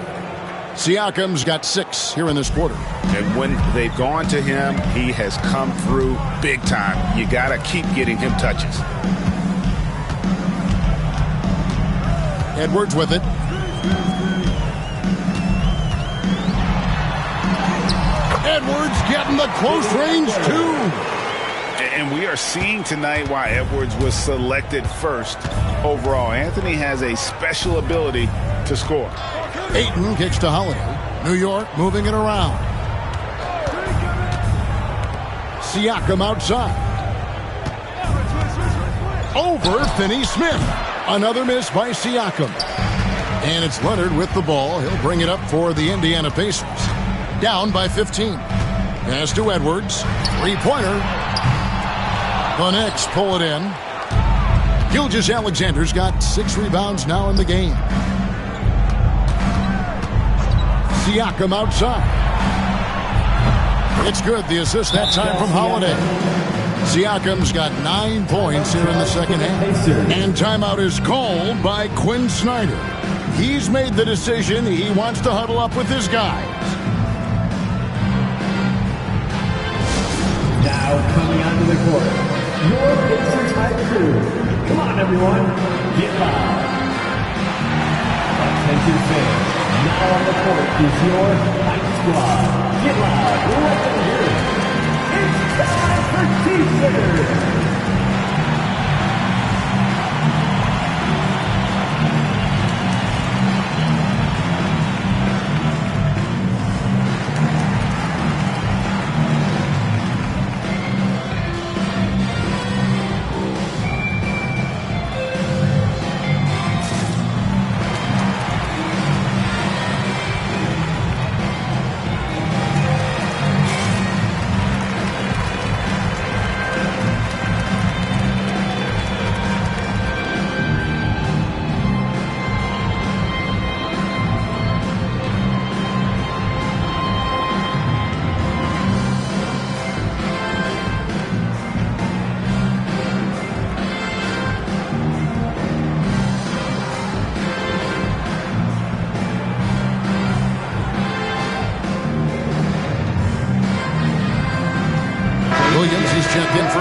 Siakam's got 6 here in this quarter. And when they've gone to him, he has come through big time. You got to keep getting him touches. Edwards with it. Edwards getting the close range, too. And we are seeing tonight why Edwards was selected first overall. Anthony has a special ability to score. Ayton kicks to Holiday. New York moving it around. Siakam outside. Over Finney-Smith. Another miss by Siakam. And it's Leonard with the ball. He'll bring it up for the Indiana Pacers. Down by 15. Pass to Edwards. Three-pointer. The Knicks pull it in. Gilgeous-Alexander's got 6 rebounds now in the game. Siakam outside. It's good. The assist that time from Holiday. Siakam's got 9 points here in the second half. And timeout is called by Quinn Snyder. He's made the decision. He wants to huddle up with his guys. Now coming onto the court, your Pacers Hype crew. Come on, everyone, get loud. Attention fans, now on the court is your Hype Squad. Get loud, let them hear it. It's time for Pacers.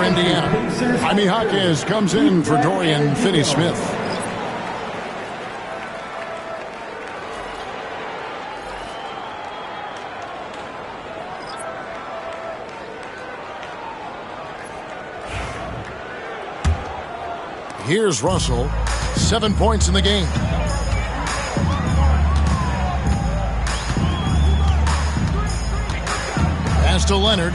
Indiana. Jaime Jaquez comes in for Dorian Finney-Smith. Here's Russell, 7 points in the game. Pass to Leonard.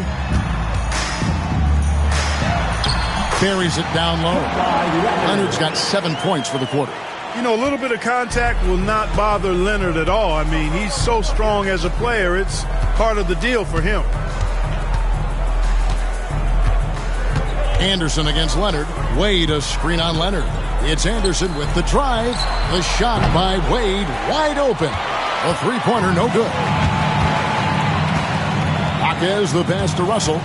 Buries it down low. Leonard's got 7 points for the quarter. You know, a little bit of contact will not bother Leonard at all. I mean, he's so strong as a player. It's part of the deal for him. Anderson against Leonard. Wade a screen on Leonard. It's Anderson with the drive. The shot by Wade wide open. A three-pointer no good. Jaquez the pass to Russell.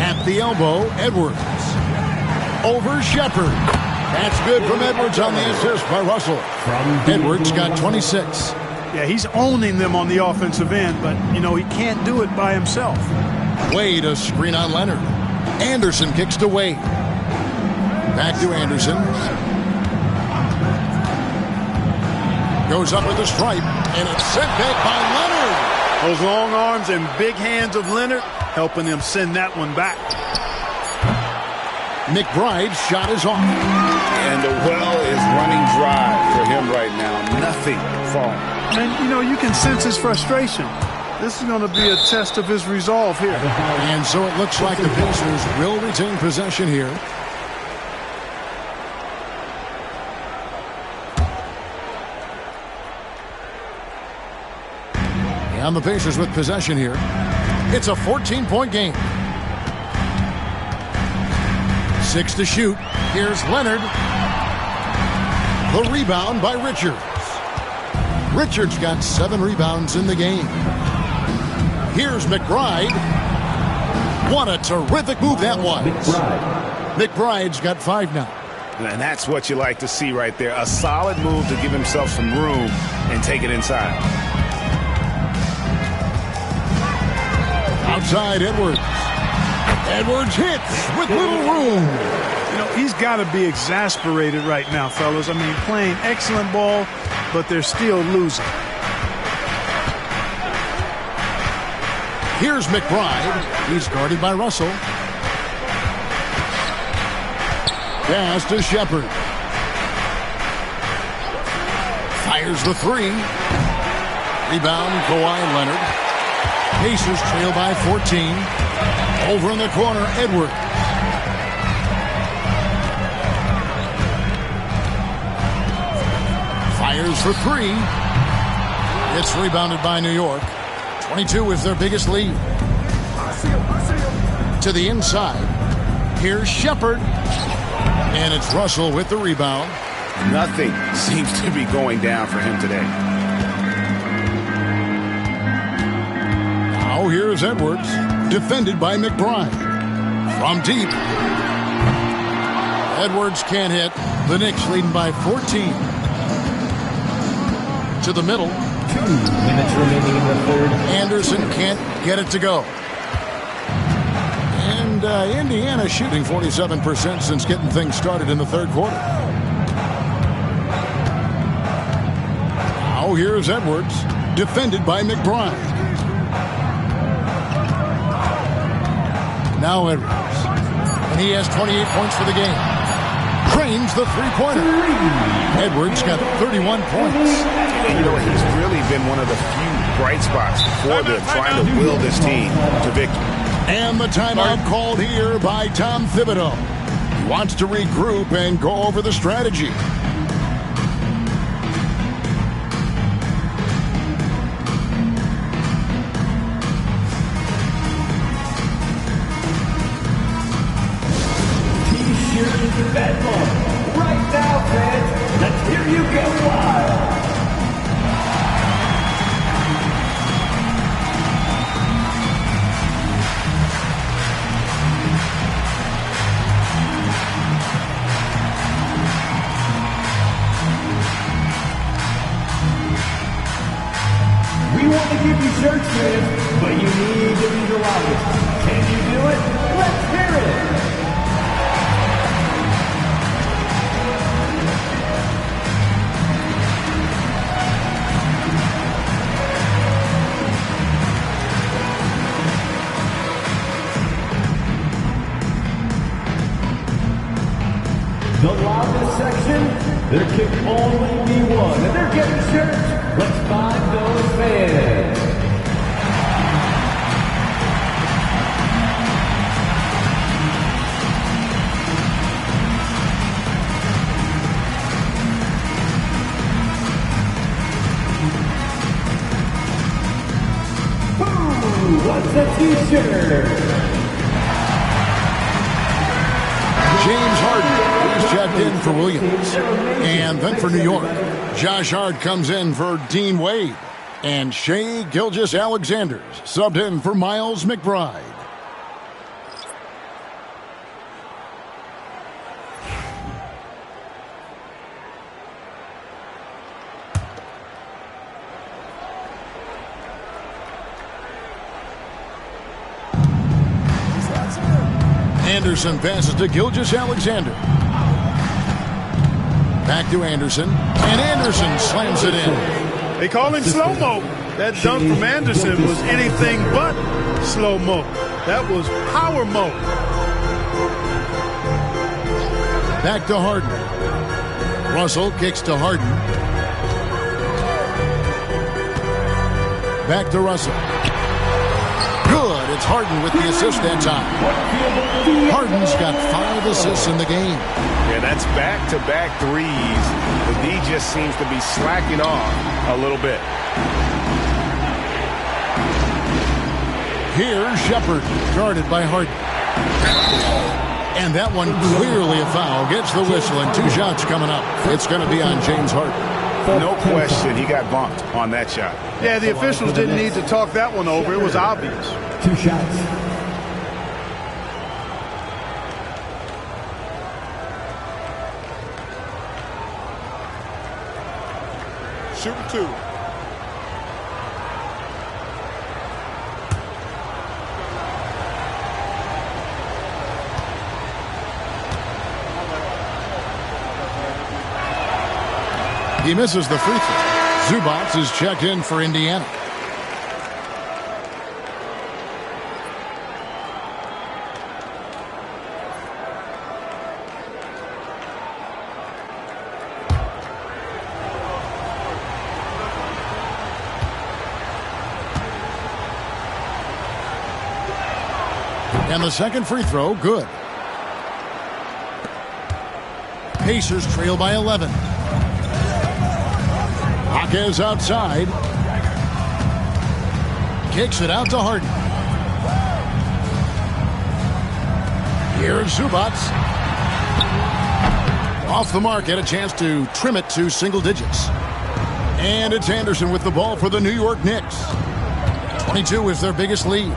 At the elbow, Edwards. Over Shepard. That's good from Edwards on the assist by Russell. Edwards got 26. Yeah, he's owning them on the offensive end, but, you know, he can't do it by himself. Wade a screen on Leonard. Anderson kicks to Wade. Back to Anderson. Goes up with the stripe, and it's sent back by Leonard. Those long arms and big hands of Leonard helping him send that one back. McBride's shot is off. And the well is running dry for him right now. Nothing falling. And, you know, you can sense his frustration. This is going to be a test of his resolve here. And so it looks like the Pacers will retain possession here. And the Pacers with possession here. It's a 14-point game. 6 to shoot. Here's Leonard. The rebound by Richards. Richards got 7 rebounds in the game. Here's McBride. What a terrific move that was. McBride's got 5 now. And that's what you like to see right there. A solid move to give himself some room and take it inside. Outside Edwards. Edwards hits with little room. You know, he's got to be exasperated right now, fellas. I mean, playing excellent ball, but they're still losing. Here's McBride. He's guarded by Russell. Pass to Shepard. Fires the 3. Rebound, Kawhi Leonard. Pacers trail by 14. Over in the corner, Edwards. Fires for 3. It's rebounded by New York. 22 is their biggest lead. To the inside. Here's Shepard. And it's Russell with the rebound. Nothing seems to be going down for him today. Now here's Edwards. Defended by McBride. From deep. Edwards can't hit. The Knicks leading by 14. To the middle. 2 minutes remaining in the third. Anderson can't get it to go. And Indiana shooting 47% since getting things started in the third quarter. Now here's Edwards. Defended by McBride. Now Edwards. And he has 28 points for the game. Cranes the three-pointer. Edwards got 31 points. And you know, he's really been one of the few bright spots for them trying to will this team to victory. And the timeout called here by Tom Thibodeau. He wants to regroup and go over the strategy. Bedlam. Right now, fans, let's hear you go wild. We want to give you shirts, fans, the loudest section, there can only be one. And they're getting church. Let's find those fans. What's a t-shirt? James Harden is checked in for Williams. And then for New York, Josh Hart comes in for Dean Wade. And Shai Gilgeous-Alexander subbed in for Miles McBride. Anderson passes to Gilgeous-Alexander. Back to Anderson. And Anderson slams it in. They call him slow-mo. That dunk from Anderson was anything but slow-mo. That was power-mo. Back to Harden. Russell kicks to Harden. Back to Russell. Good. It's Harden with the assist that time. Harden's got 5 assists in the game. Yeah, that's back-to-back threes. The D just seems to be slacking off a little bit. Here's Shepard, guarded by Harden. And that one clearly a foul. Gets the whistle, and 2 shots coming up. It's going to be on James Harden. No question, he got bumped on that shot. Yeah, the officials didn't need to talk that one over. It was obvious. 2 shots. Shooting 2. He misses the free throw. Zubac is checked in for Indiana. And the second free throw, good. Pacers trail by 11. Jaquez outside. Kicks it out to Harden. Here's Zubac. Off the mark, had a chance to trim it to single digits. And it's Anderson with the ball for the New York Knicks. 22 is their biggest lead.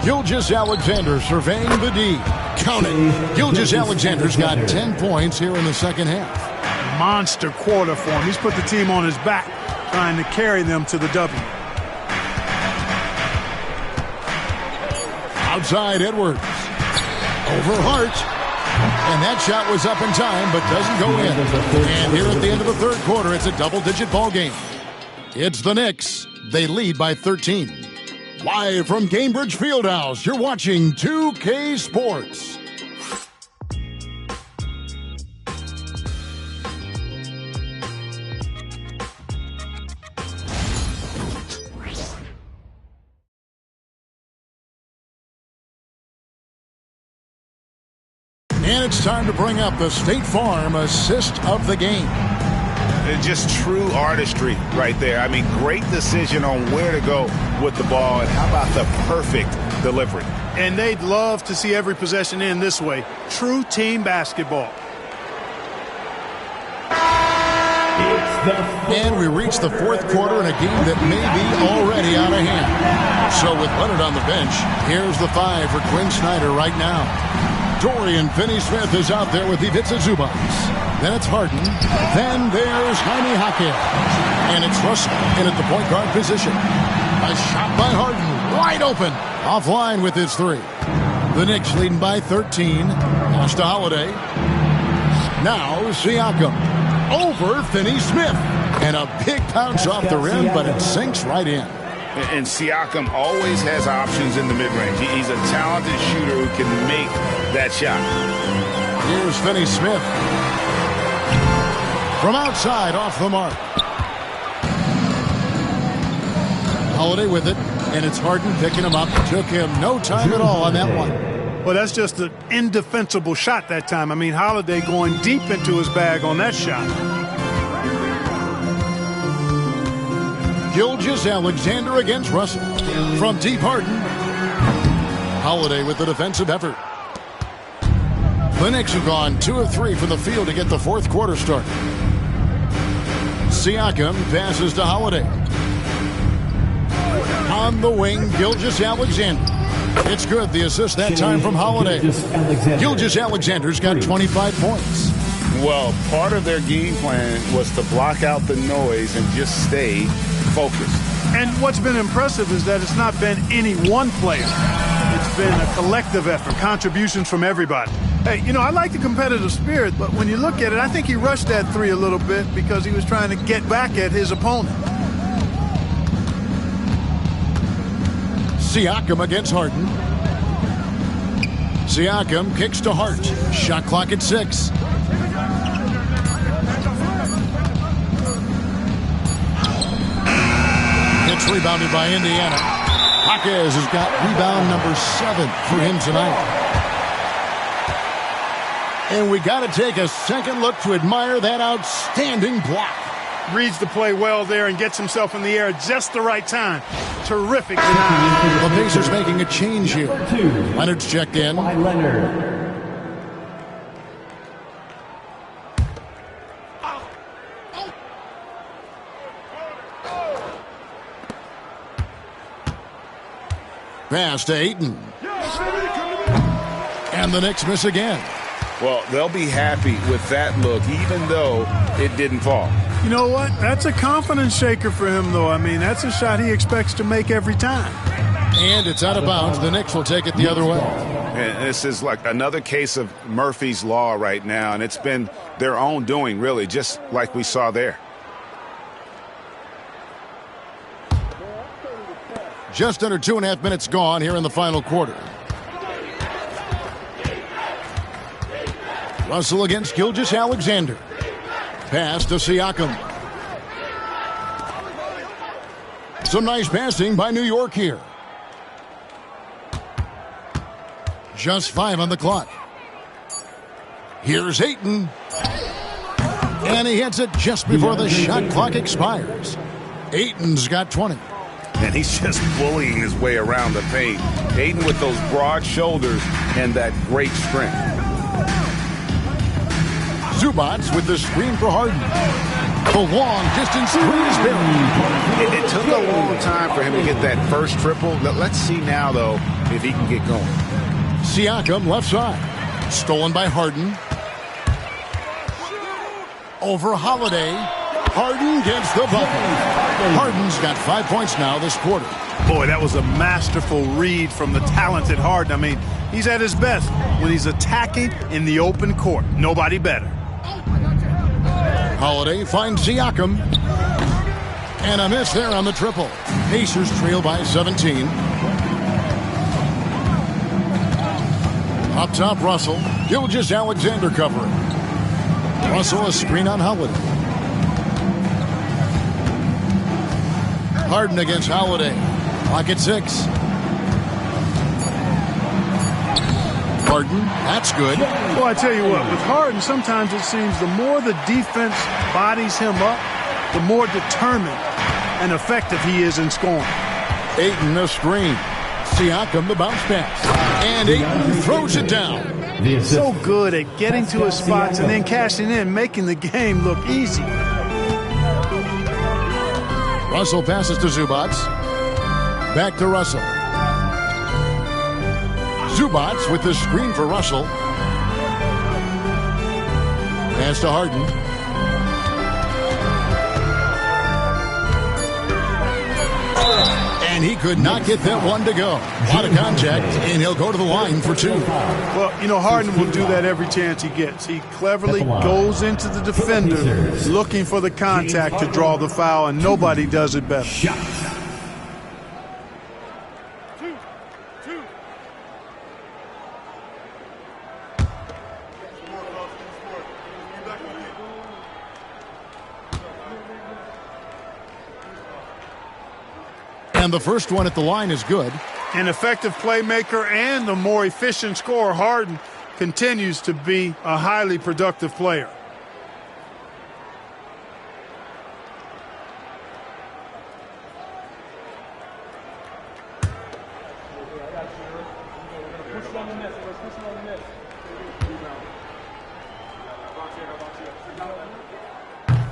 Gilgeous-Alexander surveying the D. Count it. Gilgeous-Alexander's got 10 points here in the second half. Monster quarter for him. He's put the team on his back, trying to carry them to the W. Outside Edwards. Over Hart. And that shot was up in time, but doesn't go in. And here at the end of the third quarter, it's a double-digit ball game. It's the Knicks. They lead by 13. Live from Cambridge Fieldhouse, you're watching 2K Sports. And it's time to bring up the State Farm assist of the game. Just true artistry right there. I mean, great decision on where to go with the ball, and how about the perfect delivery? And they'd love to see every possession end this way. True team basketball. And we reach the fourth quarter in a game that may be already out of hand. So with Leonard on the bench, here's the 5 for Quinn Snyder right now. Dorian Finney-Smith is out there with Ivica Zubac. Then it's Harden. Then there's Jaime Jaquez. And it's Russell in at the point guard position. A shot by Harden, wide open. Offline with his 3. The Knicks leading by 13. Pass to Holiday. Now Siakam. Over Finney-Smith. And a big bounce off the rim, but it sinks right in. And Siakam always has options in the mid-range. He's a talented shooter who can make that shot. Here's Finney-Smith. From outside, off the mark. Holiday with it, and it's Harden picking him up. Took him no time at all on that one. Well, that's just an indefensible shot that time. I mean, Holiday going deep into his bag on that shot. Gilgeous-Alexander against Russell. From deep, Harden. Holiday with the defensive effort. The Knicks have gone 2 of 3 from the field to get the fourth quarter started. Siakam passes to Holiday. On the wing, Gilgeous-Alexander. It's good. The assist that time from Holiday. Gilgeous-Alexander's got 25 points. Well, part of their game plan was to block out the noise and just stay focused. And what's been impressive is that it's not been any one player. It's been a collective effort, contributions from everybody. Hey, you know, I like the competitive spirit, but when you look at it, I think he rushed that three a little bit because he was trying to get back at his opponent. Siakam against Harden. Siakam kicks to Hart. Shot clock at 6. It's rebounded by Indiana. Jaquez has got rebound number 7 for him tonight. And we got to take a second look to admire that outstanding block. Reads the play well there and gets himself in the air at just the right time. Terrific denial. The Pacers making a change here. Leonard's checked in. Pass to Ayton. And the Knicks miss again. Well, they'll be happy with that look, even though it didn't fall. You know what? That's a confidence shaker for him, though. I mean, that's a shot he expects to make every time. And it's out of bounds. The Knicks will take it the other way. And this is like another case of Murphy's Law right now, and it's been their own doing, really, just like we saw there. Just under 2.5 minutes gone here in the final quarter. Russell against Gilgeous-Alexander. Pass to Siakam. Some nice passing by New York here. Just 5 on the clock. Here's Ayton. And he hits it just before the shot clock expires. Ayton's got 20. And he's just bullying his way around the paint. Ayton with those broad shoulders and that great strength. Zubac with the screen for Harden. The long-distance three is buried. It took a long time for him to get that first triple. Let's see now, though, if he can get going. Siakam left side. Stolen by Harden. Over Holiday. Harden gets the bucket. Harden's got 5 points now this quarter. Boy, that was a masterful read from the talented Harden. I mean, he's at his best when he's attacking in the open court. Nobody better. Holiday finds Siakam. And a miss there on the triple. Pacers trail by 17. Up top, Russell. Gilgeous-Alexander covering. Russell a screen on Holiday. Harden against Holiday. Clock at 6. Harden, that's good. Well, I tell you what, with Harden, sometimes it seems the more the defense bodies him up, the more determined and effective he is in scoring. Ayton a screen. Siakam the bounce pass. And Ayton throws it down. So good at getting to his spots and then cashing in, making the game look easy. Russell passes to Zubac. Back to Russell. Zubac with the screen for Russell. Pass to Harden. And he could not get that one to go. A lot of contact, and he'll go to the line for 2. Well, you know, Harden will do that every chance he gets. He cleverly goes into the defender looking for the contact to draw the foul, and nobody does it better. And the first one at the line is good. An effective playmaker and a more efficient scorer, Harden continues to be a highly productive player.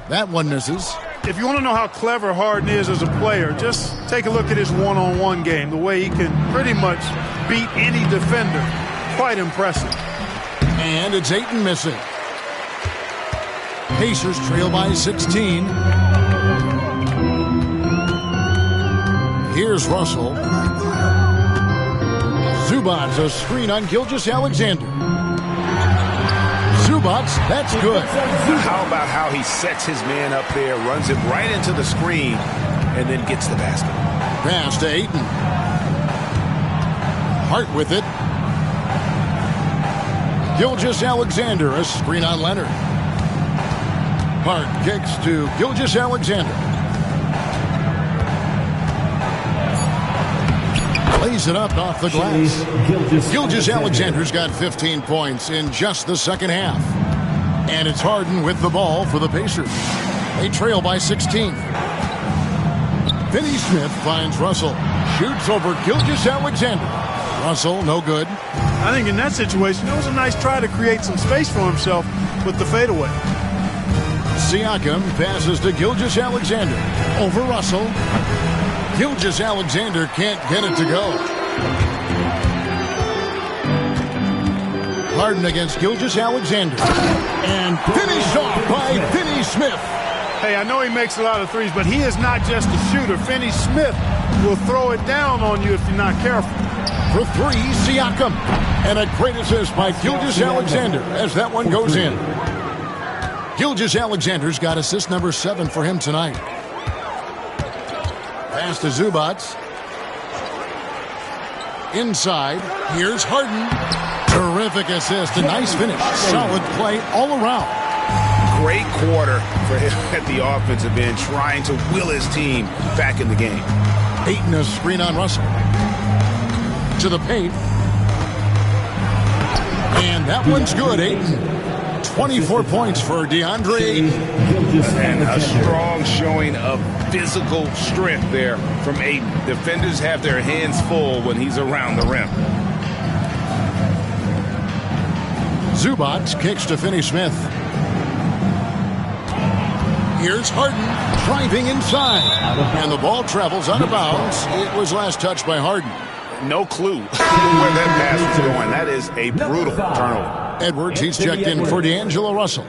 That one misses. If you want to know how clever Harden is as a player, just take a look at his one-on-one game, the way he can pretty much beat any defender. Quite impressive. And it's Ayton missing. Pacers trail by 16. Here's Russell. Zubats, a screen on Gilgeous-Alexander. Zubats, that's good. How about how he sets his man up there, runs it right into the screen, and then gets the basket. Pass to Ayton. Hart with it. Gilgeous-Alexander, a screen on Leonard. Hart kicks to Gilgeous-Alexander. Lays it up off the glass. Gilgeous-Alexander's got 15 points in just the second half. And it's Harden with the ball for the Pacers. They trail by 16. Finney Smith finds Russell. Shoots over Gilgeous-Alexander. Russell, no good. I think in that situation, it was a nice try to create some space for himself with the fadeaway. Siakam passes to Gilgeous-Alexander. Over Russell. Gilgeous-Alexander can't get it to go. Harden against Gilgeous-Alexander. And finished off by Finney Smith. Hey, I know he makes a lot of threes, but he is not just a shooter. Finney Smith will throw it down on you if you're not careful. For three, Siakam. And a great assist by Gilgeous-Alexander as that one goes in. Gilgeous-Alexander's got assist number 7 for him tonight. Pass to Zubats. Inside. Here's Harden. Terrific assist. A nice finish. Solid play all around. Great quarter for him at the offensive end, trying to will his team back in the game. Ayton, a screen on Russell. To the paint. And that one's good, Ayton. 24 points for DeAndre Ayton. And a strong showing of physical strength there from Ayton. Defenders have their hands full when he's around the rim. Zubats kicks to Finney Smith. Here's Harden driving inside. And the ball travels out of bounds. It was last touched by Harden. No clue where that pass was going. That is a brutal turnover. Edwards, he's checked in for D'Angelo Russell.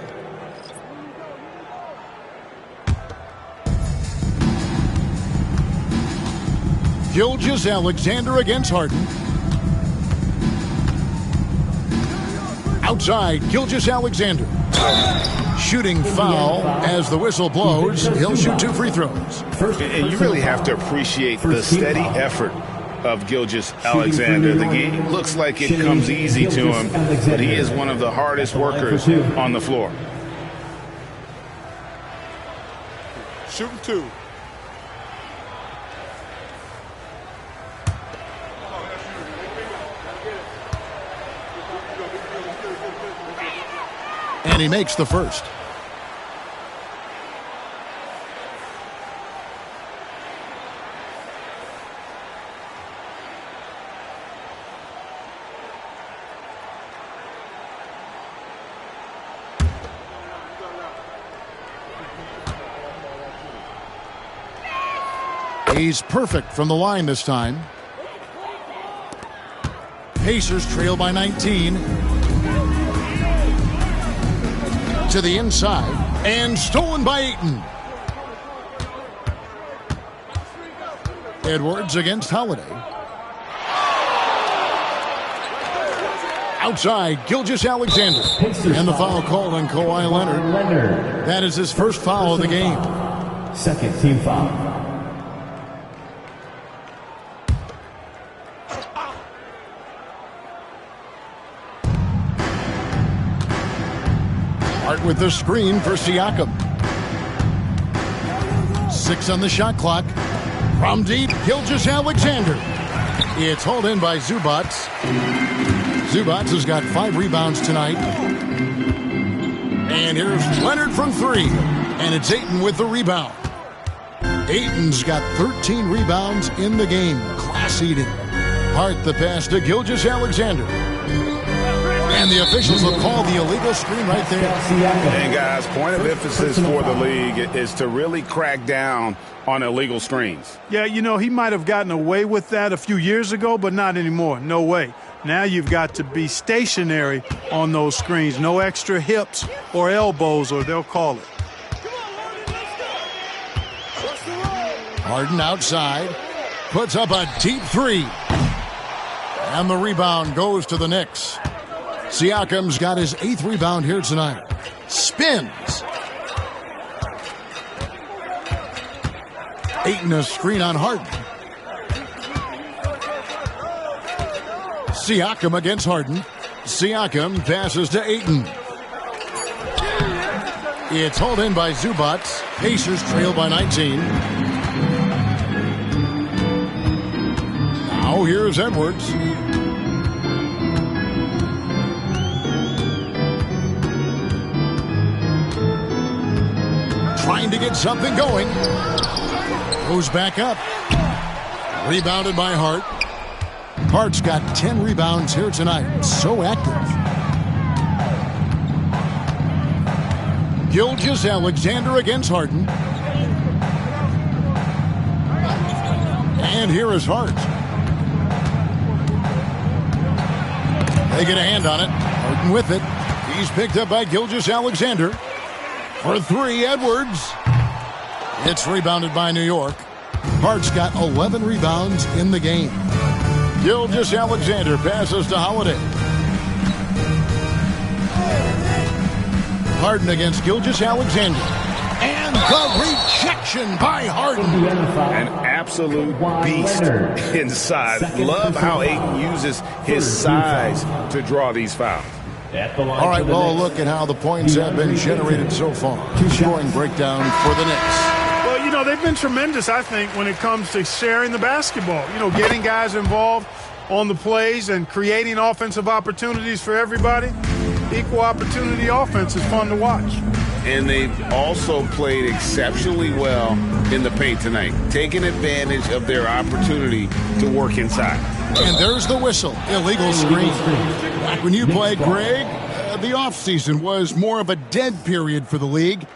Gilgeous-Alexander against Harden. Outside, Gilgeous-Alexander. Shooting foul as the whistle blows. He'll shoot 2 free throws. And you really have to appreciate the steady effort of Gilgeous-Alexander. The game looks like it comes easy to him, but he is one of the hardest workers on the floor. Shooting 2. And he makes the first. He's perfect from the line this time. Pacers trail by 19. To the inside. And stolen by Ayton. Edwards against Holiday. Outside, Gilgeous-Alexander. And the foul called on Kawhi Leonard. That is his first foul of the game. Second team foul. Hart with the screen for Siakam. 6 on the shot clock. From deep, Gilgeous-Alexander. It's hauled in by Zubats. Zubats has got 5 rebounds tonight. And here's Leonard from 3. And it's Ayton with the rebound. Ayton's got 13 rebounds in the game. Class-eating. Hart the pass to Gilgeous-Alexander. And the officials will call the illegal screen right there. And guys, point of emphasis for the league is to really crack down on illegal screens. Yeah, you know, he might have gotten away with that a few years ago, but not anymore. No way. Now you've got to be stationary on those screens. No extra hips or elbows, or they'll call it. Harden outside. Puts up a deep 3. And the rebound goes to the Knicks. Siakam's got his 8th rebound here tonight. Spins. Ayton a screen on Harden. Siakam against Harden. Siakam passes to Ayton. It's hauled in by Zubats. Pacers trail by 19. Now here's Edwards. Trying to get something going. Goes back up. Rebounded by Hart. Hart's got 10 rebounds here tonight. So active. Gilgeous-Alexander against Harden. And here is Hart. They get a hand on it. Harden with it. He's picked up by Gilgeous-Alexander. For 3, Edwards. It's rebounded by New York. Hart's got 11 rebounds in the game. Gilgeous-Alexander passes to Holiday. Harden against Gilgeous-Alexander. And the rejection by Harden. An absolute beast inside. Love how Ayton uses his size to draw these fouls. All right, well, look at how the points have been generated so far. Scoring breakdown for the Knicks. Well, you know, they've been tremendous, I think, when it comes to sharing the basketball. You know, getting guys involved on the plays and creating offensive opportunities for everybody. Equal opportunity offense is fun to watch. And they've also played exceptionally well in the paint tonight, taking advantage of their opportunity to work inside. And there's the whistle. Illegal screen. Back when you played, Greg, the offseason was more of a dead period for the league.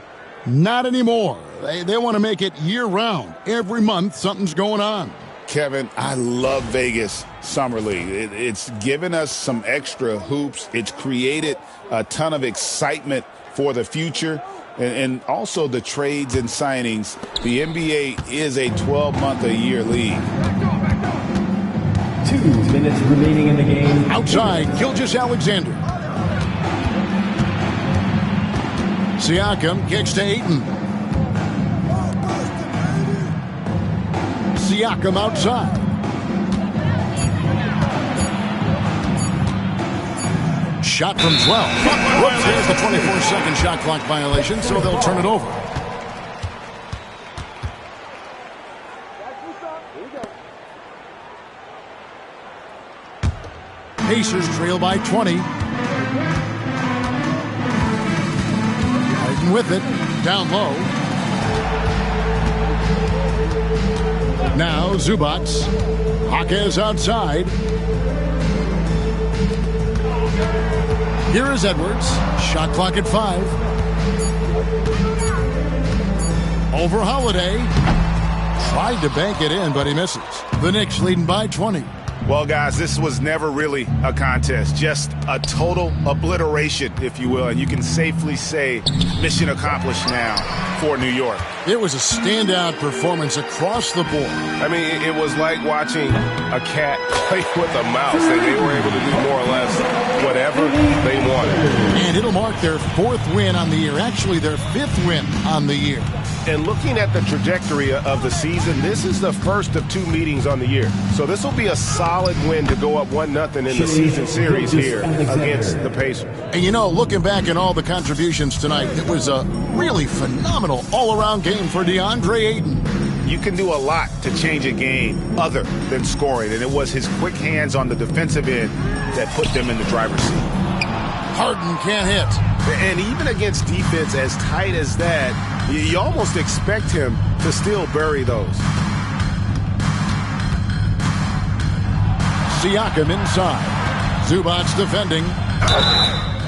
Not anymore. They want to make it year-round. Every month, something's going on. Kevin, I love Vegas Summer League. It's given us some extra hoops. It's created a ton of excitement for the future. And also the trades and signings. The NBA is a 12-month-a-year league. 2 minutes remaining in the game. Outside, Gilgeous-Alexander. Siakam kicks to Ayton. Siakam outside. Shot from 12. Whoops, here's the 24-second shot clock violation, so they'll turn it over. Pacers trail by 20. Harden with it. Down low. Now Zubats. Jaquez outside. Here is Edwards. Shot clock at 5. Over Holiday. Tried to bank it in, but he misses. The Knicks leading by 20. Well, guys, this was never really a contest, just a total obliteration, if you will, and you can safely say mission accomplished now for New York. It was a standout performance across the board. I mean, it was like watching a cat play with a mouse. They were able to do more or less whatever they wanted. And it'll mark their 4th win on the year, actually their 5th win on the year. And looking at the trajectory of the season, this is the first of 2 meetings on the year. So this will be a solid win to go up 1-0 in the season series here against the Pacers. And you know, looking back at all the contributions tonight, it was a really phenomenal all-around game for DeAndre Ayton. You can do a lot to change a game other than scoring, and it was his quick hands on the defensive end that put them in the driver's seat. Harden can't hit. And even against defense as tight as that, you almost expect him to still bury those. Siakam inside. Zubac's defending.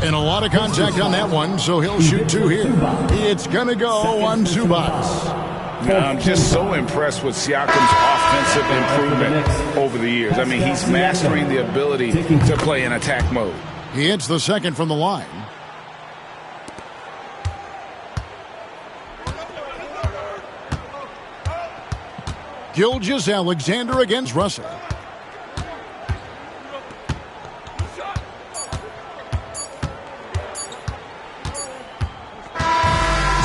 And a lot of contact on that one, so he'll shoot two here. It's going to go on Zubac. I'm just so impressed with Siakam's offensive improvement over the years. I mean, he's mastering the ability to play in attack mode. He hits the second from the line. Gilgeous-Alexander against Russell.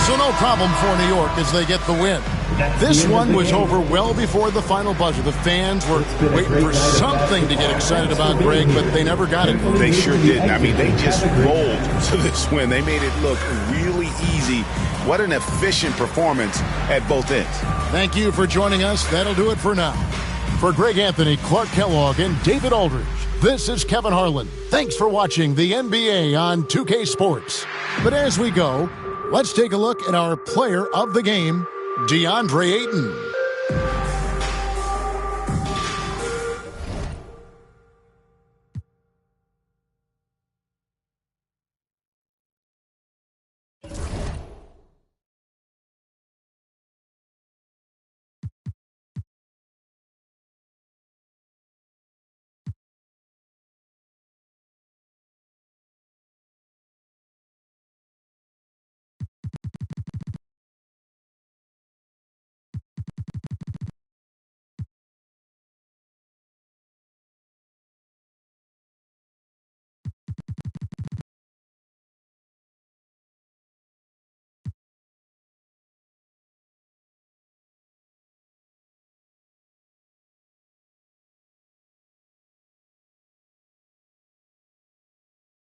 So no problem for New York as they get the win. This one was over well before the final buzzer. The fans were waiting for something to get excited about, Greg, but they never got it. They sure didn't. I mean, they just rolled to this win. They made it look really easy. What an efficient performance at both ends. Thank you for joining us. That'll do it for now. For Greg Anthony, Clark Kellogg, and David Aldridge, this is Kevin Harlan. Thanks for watching the NBA on 2K Sports. But as we go, let's take a look at our player of the game, DeAndre Ayton.